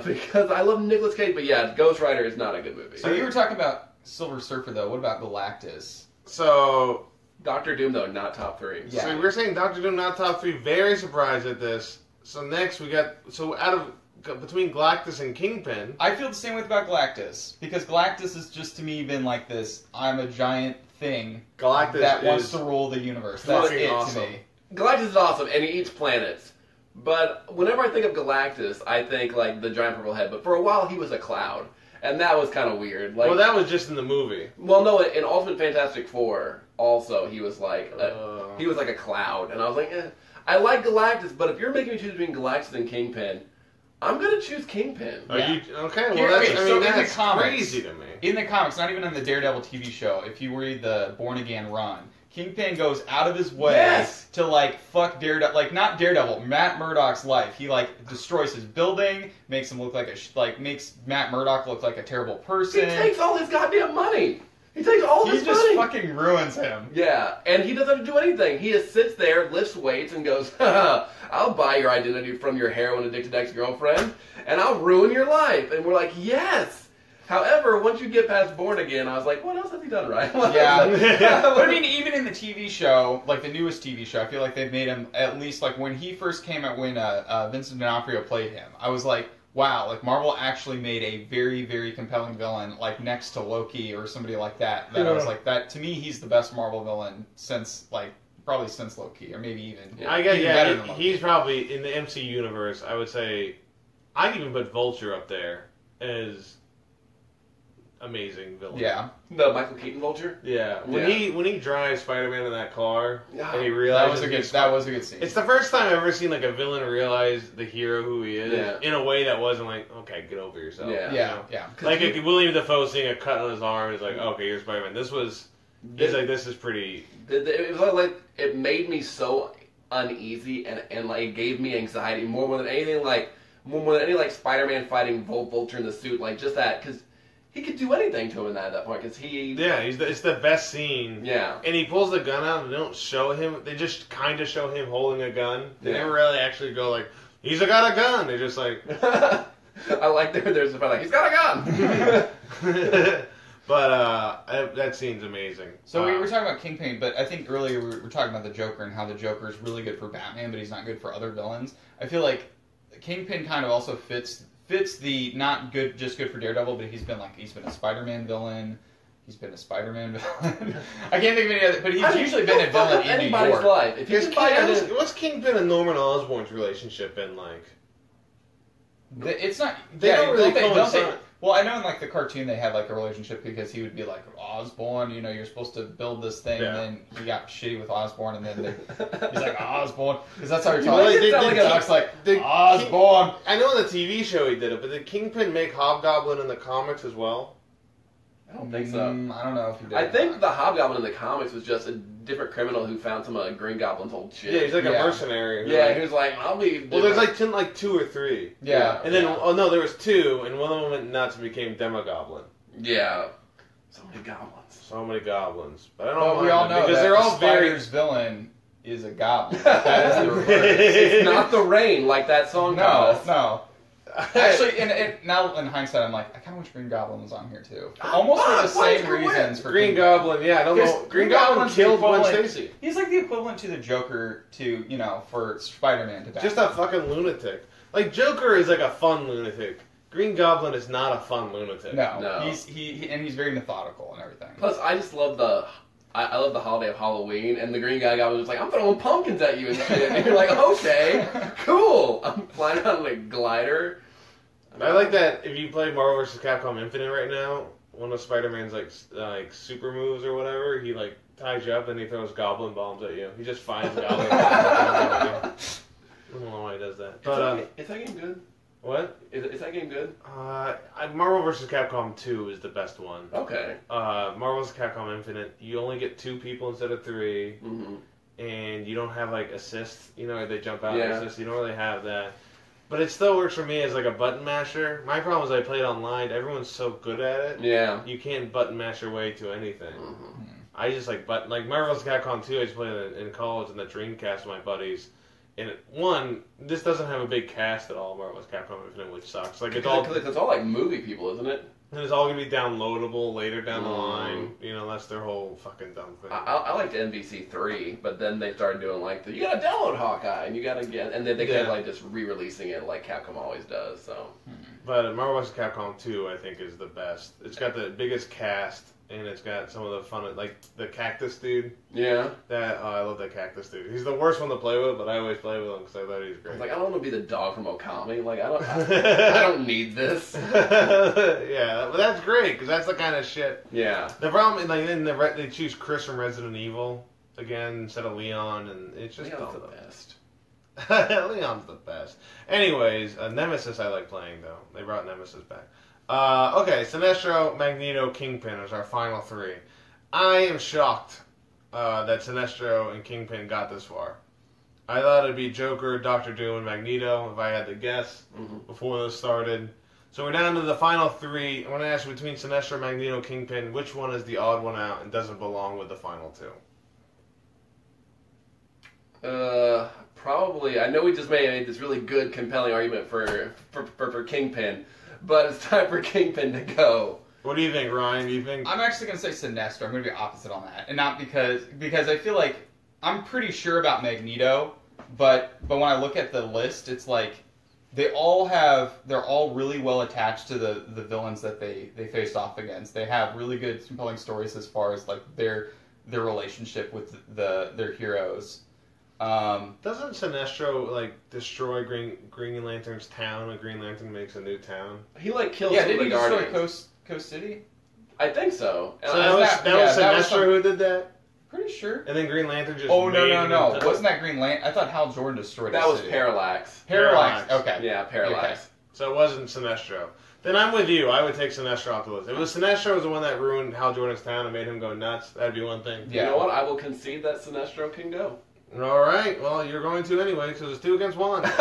because I love Nicolas Cage. But yeah, Ghost Rider is not a good movie. So you were talking about Silver Surfer, though. What about Galactus? So, Doctor Doom though, not top 3. Yeah. so we're saying Doctor Doom not top 3. Very surprised at this. So next we got between Galactus and Kingpin. I feel the same way about Galactus because Galactus has just to me been like this. I'm a giant thing Galactus that wants is to rule the universe. That's fucking it awesome. to me. Galactus is awesome, and he eats planets. But whenever I think of Galactus, I think like the giant purple head. But for a while, he was a cloud, and that was kind of weird. Like, well, that was just in the movie. well, no, in Ultimate Fantastic Four, also he was like a cloud, and I was like, I like Galactus, but if you're making me choose between Galactus and Kingpin, I'm gonna choose Kingpin. Are Yeah. you okay? Well, Here- that's, okay, I so mean, in the that's comics- crazy to me. In the comics, not even in the Daredevil TV show, if you read the Born Again run, Kingpin goes out of his way Yes! to like fuck Daredevil, like not Daredevil, Matt Murdock's life. He like destroys his building, makes him look like makes Matt Murdock look like a terrible He person. takes all his goddamn money. He takes all He his just money. fucking ruins him. Yeah, and he doesn't have to do anything. He just sits there, lifts weights, and goes, I'll buy your identity from your heroin-addicted ex-girlfriend, and I'll ruin your life. And we're like, yes! However, once you get past Born Again, I was like, what else has he done right? Yeah. But I mean, even in the TV show, like the newest TV show, I feel like they've made him, at least like when he first came out, when Vincent D'Onofrio played him, I was like, wow, like Marvel actually made a very, very compelling villain, like next to Loki or somebody like that. That I was like, that to me, he's the best Marvel villain since like probably since Loki, or maybe even. Yeah. I guess even better yeah, than Loki. he's probably in the MC universe. I would say I'd even put Vulture up there as amazing villain. Yeah, The Michael Keaton Vulture? Yeah. When he drives Spider-Man in that car Yeah. and he that realizes was a good. he's- That was a good scene. It's the first time I've ever seen like a villain realize the hero who he is Yeah. in a way that wasn't like, okay, get over yourself. Yeah. you yeah, know? yeah. Like if William Dafoe seeing a cut on his arm is like, okay, you're Spider-Man. This was he's like, this is pretty. It was like it made me so uneasy and like it gave me anxiety more than anything like more than any like Spider-Man fighting Vulture in the suit, like just that, because he could do anything to him at that point because he Yeah, it's the best scene. yeah. And he pulls the gun out and they don't show him. They just kind of show him holding a gun. They Yeah. never really actually go like, he's got a gun. They're just like. I like there's a like he's got a gun. But that scene's amazing. So we were talking about Kingpin, but I think earlier we were talking about the Joker and how the Joker is really good for Batman, but he's not good for other villains. I feel like Kingpin kind of also fits the not good, just good for Daredevil, but he's been a Spider-Man villain. He's been a Spider-Man villain. I can't think of any other, but he's usually been a villain in New anybody's York. life. If you Here's can find what's Kingpin and Norman Osborn's relationship been like? It's not. They don't really don't coincide. well, I know in like the cartoon they had like a relationship because he would be like Osborn, you're supposed to build this thing, Yeah. and then he got shitty with Osborn, and then he's like Osborn because that's how he You talks. make it He sound like a- talks like did Osborn. I know in the TV show he did it, but did Kingpin make Hobgoblin in the comics as well? I don't think so. I don't know if he did. I or think not. the Hobgoblin in the comics was just a different criminal who found some Green Goblin's old shit. Yeah, he's like Yeah. a mercenary. Yeah, he was like, I'll be. Well, there's like 2 or 3. Yeah, And then yeah. oh no, there was 2, and one of them went nuts and became Demogoblin. Yeah. So many goblins. So many goblins, but I don't. But mind we all them know because that they're all the very. Spider's villain is a goblin. That is the reverse. It's not the rain like that song No, does. no. Actually, now in hindsight, I'm like, I kind of wish Green Goblin was on here too. Almost for the Why is same Green- reasons for Green King Goblin, yeah, I don't know. Because Green Goblin Goblin's killed the Gwen equivalent- Stacy. He's like the equivalent to the Joker to, for Spider-Man to Batman. Just a fucking lunatic. Like Joker is like a fun lunatic. Green Goblin is not a fun lunatic. No. No. He's very methodical and everything. Plus, I just love I love the holiday of Halloween, and the green guy was just like, I'm throwing pumpkins at you and shit. And you're like, okay, cool. I'm flying out on a glider. I like that if you play Marvel vs. Capcom Infinite right now, one of Spider-Man's like super moves or whatever, he like ties you up and he throws goblin bombs at you. He just finds goblin bombs. I don't know why he does that. But is that game good? what? Is that game good? Marvel vs. Capcom 2 is the best one. Okay. Marvel vs. Capcom Infinite, you only get 2 people instead of 3, Mm-hmm. and you don't have like assists. They jump out and Yeah. assist. You don't really have that. But it still works for me as like a button masher. My problem is I played online. Everyone's so good at it. Yeah. You can't button mash your way to anything. Mm-hmm. I just like Marvel vs. Capcom 2. I just played in college in the Dreamcast with my buddies. And this doesn't have a big cast at all. Marvel vs. Capcom Infinite, which sucks. Like it's all like movie people, isn't it? and it's all gonna be downloadable later down the line. That's their whole fucking dumb thing. I liked NBC 3, but then they started doing like you gotta download Hawkeye and you gotta get, and then they kept like just re-releasing it like Capcom always does. So. But Marvel vs. Capcom 2, I think, is the best. It's got the biggest cast, and it's got some of the fun, like the cactus dude. Yeah. I love that cactus dude. He's the worst one to play with, but I always play with him because I thought he was I great. was like, I don't want to be the dog from Okami. Like, I don't need this. Yeah, but that's great because that's the kind of shit. Yeah. The problem, like, then they choose Chris from Resident Evil again instead of Leon, and it's just Leon's dumb. the best. Leon's the best. Anyways, Nemesis I like playing though. They brought Nemesis back. Okay, Sinestro, Magneto, Kingpin is our final 3. I am shocked that Sinestro and Kingpin got this far. I thought it'd be Joker, Doctor Doom, and Magneto if I had to guess before this started. So we're down to the final 3. I want to ask you between Sinestro, Magneto, Kingpin, which one is the odd one out and doesn't belong with the final 2? Probably. I know we just made this really good, compelling argument for Kingpin, but it's time for Kingpin to go. What do you think, Ryan? Do you think? I'm actually going to say Sinestro. I'm going to be opposite on that. And not because I feel like I'm pretty sure about Magneto, but when I look at the list, it's like they're all really well attached to the villains that they faced off against. They have really good, compelling stories as far as like their relationship with their heroes. Doesn't Sinestro like destroy Green Lantern's town when Green Lantern makes a new town? He like kills Yeah, some of did the he destroy Guardians. Coast City? I think so. So that was Sinestro who did that, Pretty sure. and then Green Lantern just. Oh made no! it Wasn't that Green Lantern? I thought Hal Jordan destroyed that the was city. Parallax. Parallax. Okay. Yeah, Parallax. Okay. So it wasn't Sinestro. Then I'm with you. I would take Sinestro off the list. If it was Sinestro was the one that ruined Hal Jordan's town and made him go nuts, that'd be one thing. Yeah. You know what? I will concede that Sinestro can go. All right. Well, you're going to anyway because it's 2 against 1. But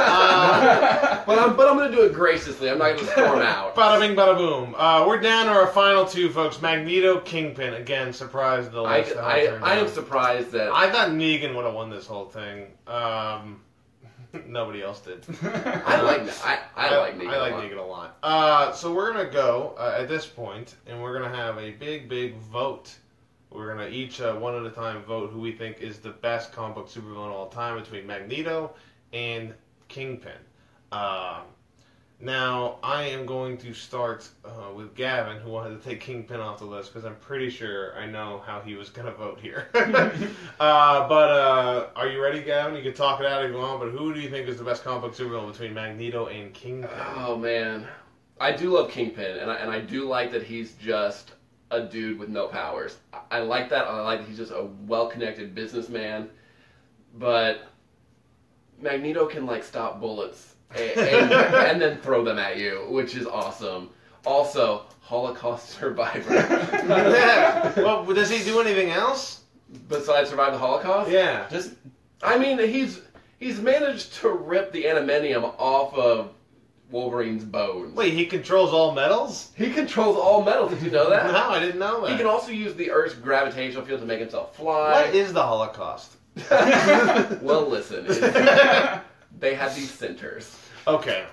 I'm going to do it graciously. I'm not going to storm out. Bada bing, bada boom. We're down to our final 2, folks. Magneto, Kingpin. Again, surprised the list. I am surprised that I thought Negan would have won this whole thing. Nobody else did. I like Negan. I like a lot. Negan a lot. So we're gonna go at this point, and we're gonna have a big vote. We're gonna each one at a time vote who we think is the best comic book supervillain of all time between Magneto and Kingpin. Now I am going to start with Gavin, who wanted to take Kingpin off the list because I'm pretty sure I know how he was gonna vote here. But are you ready, Gavin? You can talk it out if you want. But who do you think is the best comic book supervillain between Magneto and Kingpin? Oh man, I do love Kingpin, and I do like that he's just a dude with no powers. I like that. I like that he's just a well-connected businessman. But Magneto can like stop bullets and then throw them at you, which is awesome. Also, Holocaust survivor. Yeah. Well, does he do anything else Besides survive the Holocaust? Yeah. I mean, he's managed to rip the adamantium off of Wolverine's bones. Wait, he controls all metals? He controls all metals. Did you know that? No, I didn't know that. He can also use the Earth's gravitational field to make himself fly. What is the Holocaust? Well, listen. They had these centers. Okay.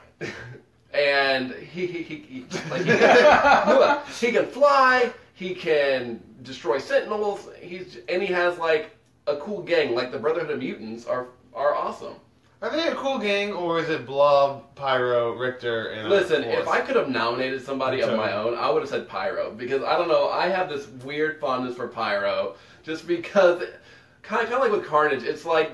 And he can fly. He can destroy Sentinels. And he has like a cool gang. Like the Brotherhood of Mutants are awesome. Are they a cool gang, or is it Blob, Pyro, Richter, and Listen, a fourth? if I could have nominated somebody of my own, I would have said Pyro. Because, I don't know, I have this weird fondness for Pyro. Just because, kind of like with Carnage, it's like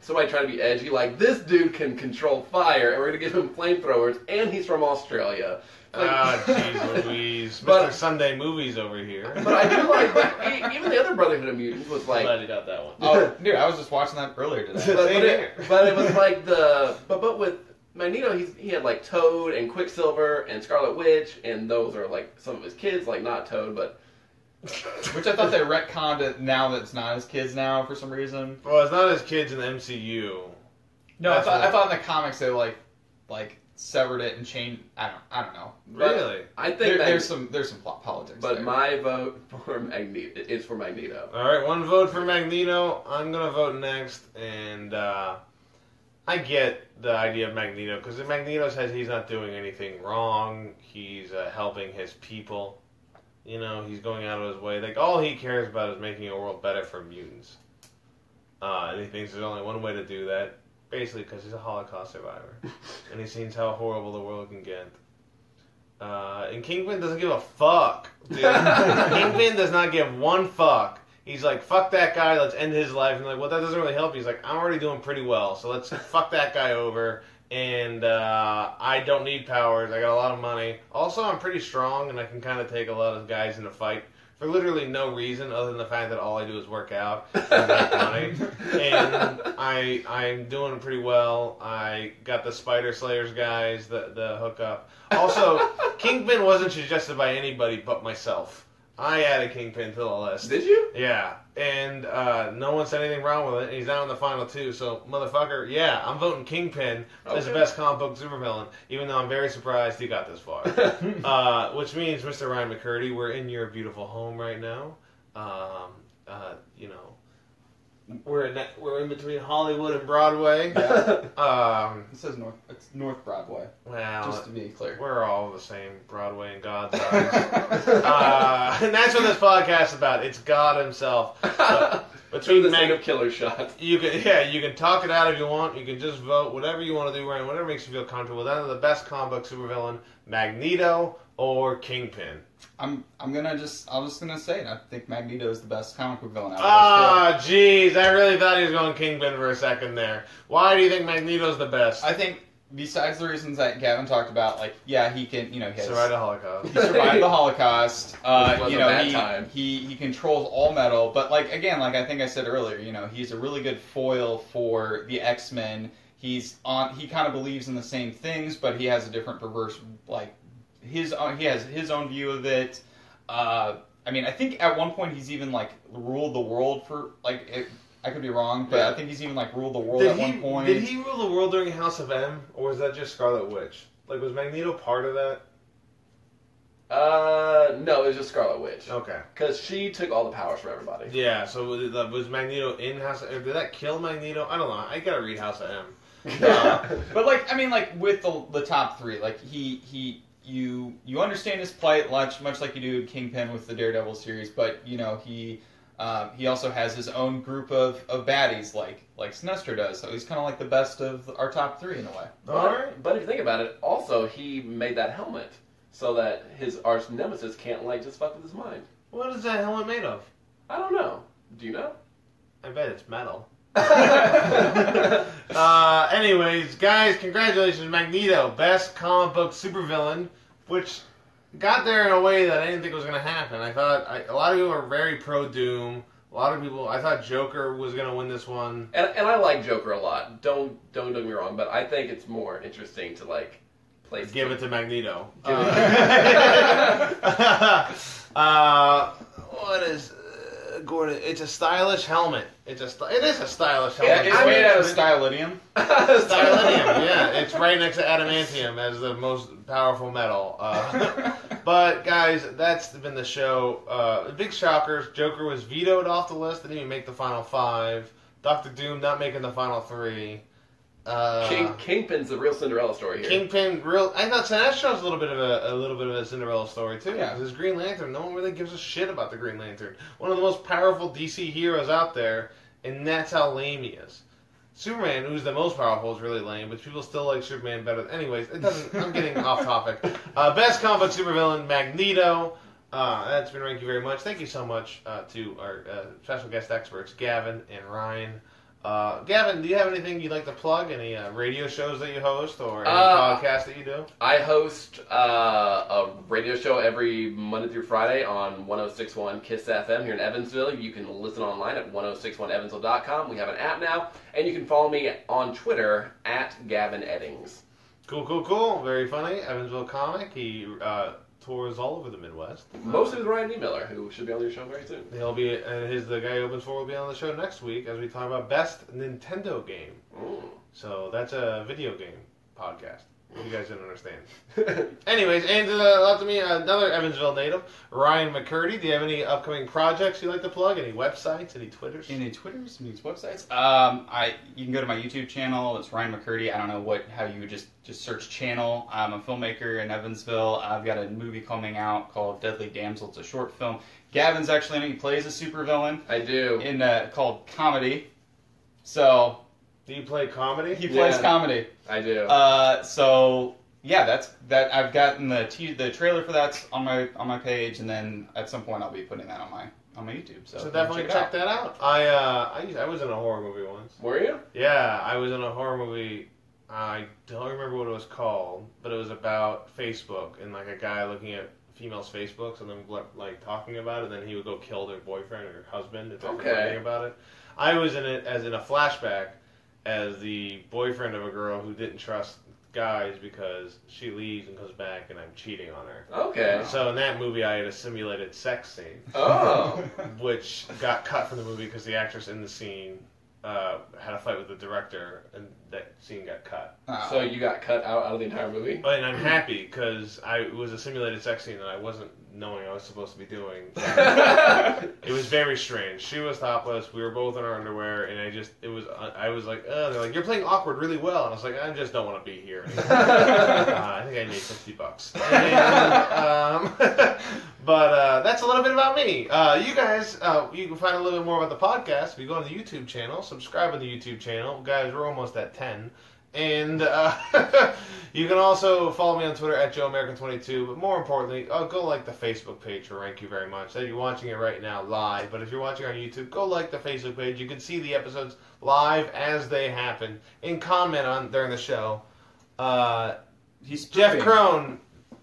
somebody trying to be edgy. Like, this dude can control fire, and we're going to give him flamethrowers, and he's from Australia. Like, jeez Louise. But- Mr. Sunday Movies over here. But I do like, even the other Brotherhood of Mutants was like... Glad you got that one. Oh, dude, I was just watching that earlier today. But it was like but with Magneto, he had like Toad and Quicksilver and Scarlet Witch, and those are like some of his kids, like not Toad, but Which I thought they retconned it now that it's not his kids now for some reason. Well, it's not his kids in the MCU. No, I That's thought, what- I thought in the comics they like severed it and changed. I don't know. Really? I think There's some plot politics. But there. my vote for Magneto is for Magneto. All right, one vote for Magneto. I'm gonna vote next, and I get the idea of Magneto because Magneto says he's not doing anything wrong. He's helping his people. You know, he's going out of his way. Like all he cares about is making a world better for mutants. And he thinks there's only one way to do that, basically because he's a Holocaust survivor, and he sees how horrible the world can get. And Kingpin doesn't give a fuck, dude. Kingpin does not give one fuck. He's like, fuck that guy, let's end his life. And like, well, that doesn't really help. He's like, I'm already doing pretty well, so let's fuck that guy over. And I don't need powers. I got a lot of money. Also, I'm pretty strong, and I can kind of take a lot of guys in a fight for literally no reason other than the fact that all I do is work out and make money. And I'm doing pretty well. I got the Spider Slayers guys, the hookup. Also, Kingpin wasn't suggested by anybody but myself. I added Kingpin to the list. Did you? Yeah, and no one said anything wrong with it. He's now in the final two, so motherfucker, yeah, I'm voting Kingpin as the Okay. best comic book supervillain, even though I'm very surprised he got this far. Which means, Mr. Ryan McCurdy, we're in your beautiful home right now. You know, we're in between Hollywood and Broadway. It says it's North Broadway, Well, just to be clear. we're all the same, Broadway in God's eyes. And that's what this podcast is about. It's God himself. So, Between between the Mag- of killer shots. you can talk it out if you want. You can just vote whatever you want to do, Ryan. Whatever makes you feel comfortable. Then the best comic book supervillain, Magneto or Kingpin. I'm just gonna say it. I think Magneto is the best comic book villain out of Ah, jeez, I really thought he was going Kingpin for a second there. Why do you think Magneto's the best? I think besides the reasons that Gavin talked about, like he can, he has Survived the Holocaust. he survived the Holocaust. Was a bad time. He controls all metal, but I think I said earlier, he's a really good foil for the X-Men. He kind of believes in the same things, but he has a different perverse he has his own view of it. I think at one point he's even ruled the world for I could be wrong, but I think he's even ruled the world at one point. Did he rule the world during House of M, or was that just Scarlet Witch? Was Magneto part of that? No, it was just Scarlet Witch. Okay. Because she took all the powers from everybody. Yeah, so was Magneto in House of M? Did that kill Magneto? I don't know. I gotta read House of M. But with the top three, you understand his plight much like you do Kingpin with the Daredevil series, but he also has his own group of baddies like Sinestro does, so he's kind of like the best of our top three in a way. Alright. But if you think about it, also he made that helmet so that his arch nemesis can't just fuck with his mind. What is that helmet made of? I don't know. Do you know? I bet it's metal. Anyways, guys, congratulations, Magneto, best comic book supervillain, which got there in a way that I didn't think was going to happen. I thought a lot of people were very pro Doom. A lot of people, I thought Joker was going to win this one. And I like Joker a lot. Don't get me wrong, but I think it's more interesting to place. Give it to Magneto. Give it What is Gordon, it's a stylish helmet. It is a stylish Yeah, helmet. it's made out of stylidium. Stylidium, yeah. It's right next to adamantium as the most powerful metal. But, guys, that's been the show. Big shockers. Joker was vetoed off the list. Didn't even make the final 5. Doctor Doom not making the final 3. Kingpin's the real Cinderella story here. Kingpin, real. I thought Sinestro's a little bit of a Cinderella story too. Yeah. Because Green Lantern, no one really gives a shit about the Green Lantern. One of the most powerful DC heroes out there, and that's how lame he is. Superman, who's the most powerful, is really lame, but people still like Superman better. Anyways, it doesn't. I'm getting off topic. Best comic book supervillain, Magneto. That's been Thank you very much. Thank you so much to our special guest experts, Gavin and Ryan. Gavin, do you have anything you'd like to plug? Any radio shows that you host or any podcasts that you do? I host a radio show every Monday through Friday on 106.1 KISS FM here in Evansville. You can listen online at 1061evansville.com. We have an app now, and you can follow me on Twitter at Gavin Eddings. Cool. Very funny. Evansville comic. He tours all over the Midwest. Mostly with Ryan Niemiller, who should be on your show very soon. He'll be, the guy who opens for will be on the show next week as we talk about best Nintendo game. Ooh. So that's a video game podcast. You guys didn't understand. Anyways, and left to me another Evansville native, Ryan McCurdy. Do you have any upcoming projects you'd like to plug? Any websites? Any Twitters? Any Twitters? Any websites? You can go to my YouTube channel. It's Ryan McCurdy. I don't know how you would just search channel. I'm a filmmaker in Evansville. I've got a movie coming out called Deadly Damsel. It's a short film. Gavin's actually in it. He plays a supervillain. I do. In called Comedy. So. Do you play comedy? He plays comedy. I do. So yeah, that's that. I've gotten the trailer for that's on my page, and then at some point I'll be putting that on my YouTube. So definitely check that out. I was in a horror movie once. Were you? Yeah, I was in a horror movie. I don't remember what it was called, but it was about Facebook and like a guy looking at females' Facebooks and then like talking about it. And then he would go kill their boyfriend or husband if they were writing about it. I was in it as in a flashback as the boyfriend of a girl who didn't trust guys because she leaves and comes back and I'm cheating on her. Okay. So in that movie I had a simulated sex scene. Oh. Which got cut from the movie because the actress in the scene had a fight with the director and that scene got cut. Oh. So you got cut out of the entire movie? And I'm happy because it was a simulated sex scene that I wasn't knowing I was supposed to be doing. It was very strange. She was topless. We were both in our underwear, and I was like, they're like, you're playing awkward really well, and I was like, I just don't want to be here anymore. I think I made $50. But that's a little bit about me. You guys, you can find a little bit more about the podcast if you go on the YouTube channel, subscribe on the YouTube channel. Guys, we're almost at 10. And you can also follow me on Twitter at JoeAmerican22. But more importantly, go like the Facebook page for Thank you very much. That you're watching it right now live. But if you're watching on YouTube, go like the Facebook page. You can see the episodes live as they happen and comment on during the show. He's Jeff pooping. Crone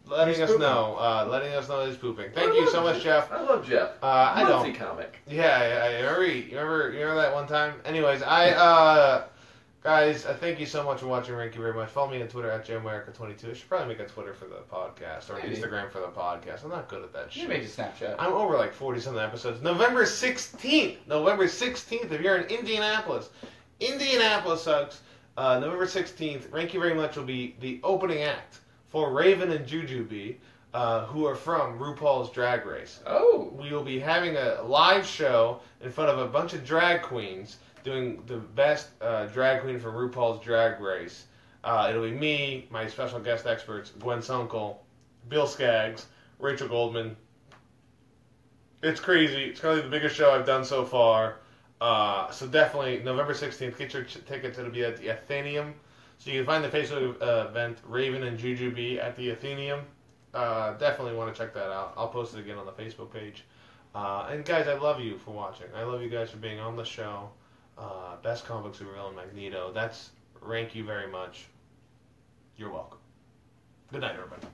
letting us know he's pooping. Thank you so much, Jeff. I love Jeff. I don't. Muncie comic. Yeah, you remember that one time? Anyways, guys, thank you so much for watching. Thank you very much. Follow me on Twitter at JoeAmerica22. I should probably make a Twitter for the podcast or an Instagram for the podcast. I'm not good at that shit. You make a Snapchat. I'm over like 40-something episodes. November 16th, if you're in Indianapolis, sucks. November 16th, Thank you very much will be the opening act for Raven and Jujubee, who are from RuPaul's Drag Race. Oh. We will be having a live show in front of a bunch of drag queens doing the best drag queen from RuPaul's Drag Race. It'll be me, my special guest experts, Gwen Sunkel, Bill Skaggs, Rachel Goldman. It's crazy. It's probably the biggest show I've done so far. So definitely, November 16th, get your tickets. It'll be at the Athenaeum. So you can find the Facebook event, Raven and Jujubee, at the Athenaeum. Definitely want to check that out. I'll post it again on the Facebook page. And guys, I love you for watching. I love you guys for being on the show. Best comic book supervillain, Magneto. Thank you very much. You're welcome. Good night, everybody.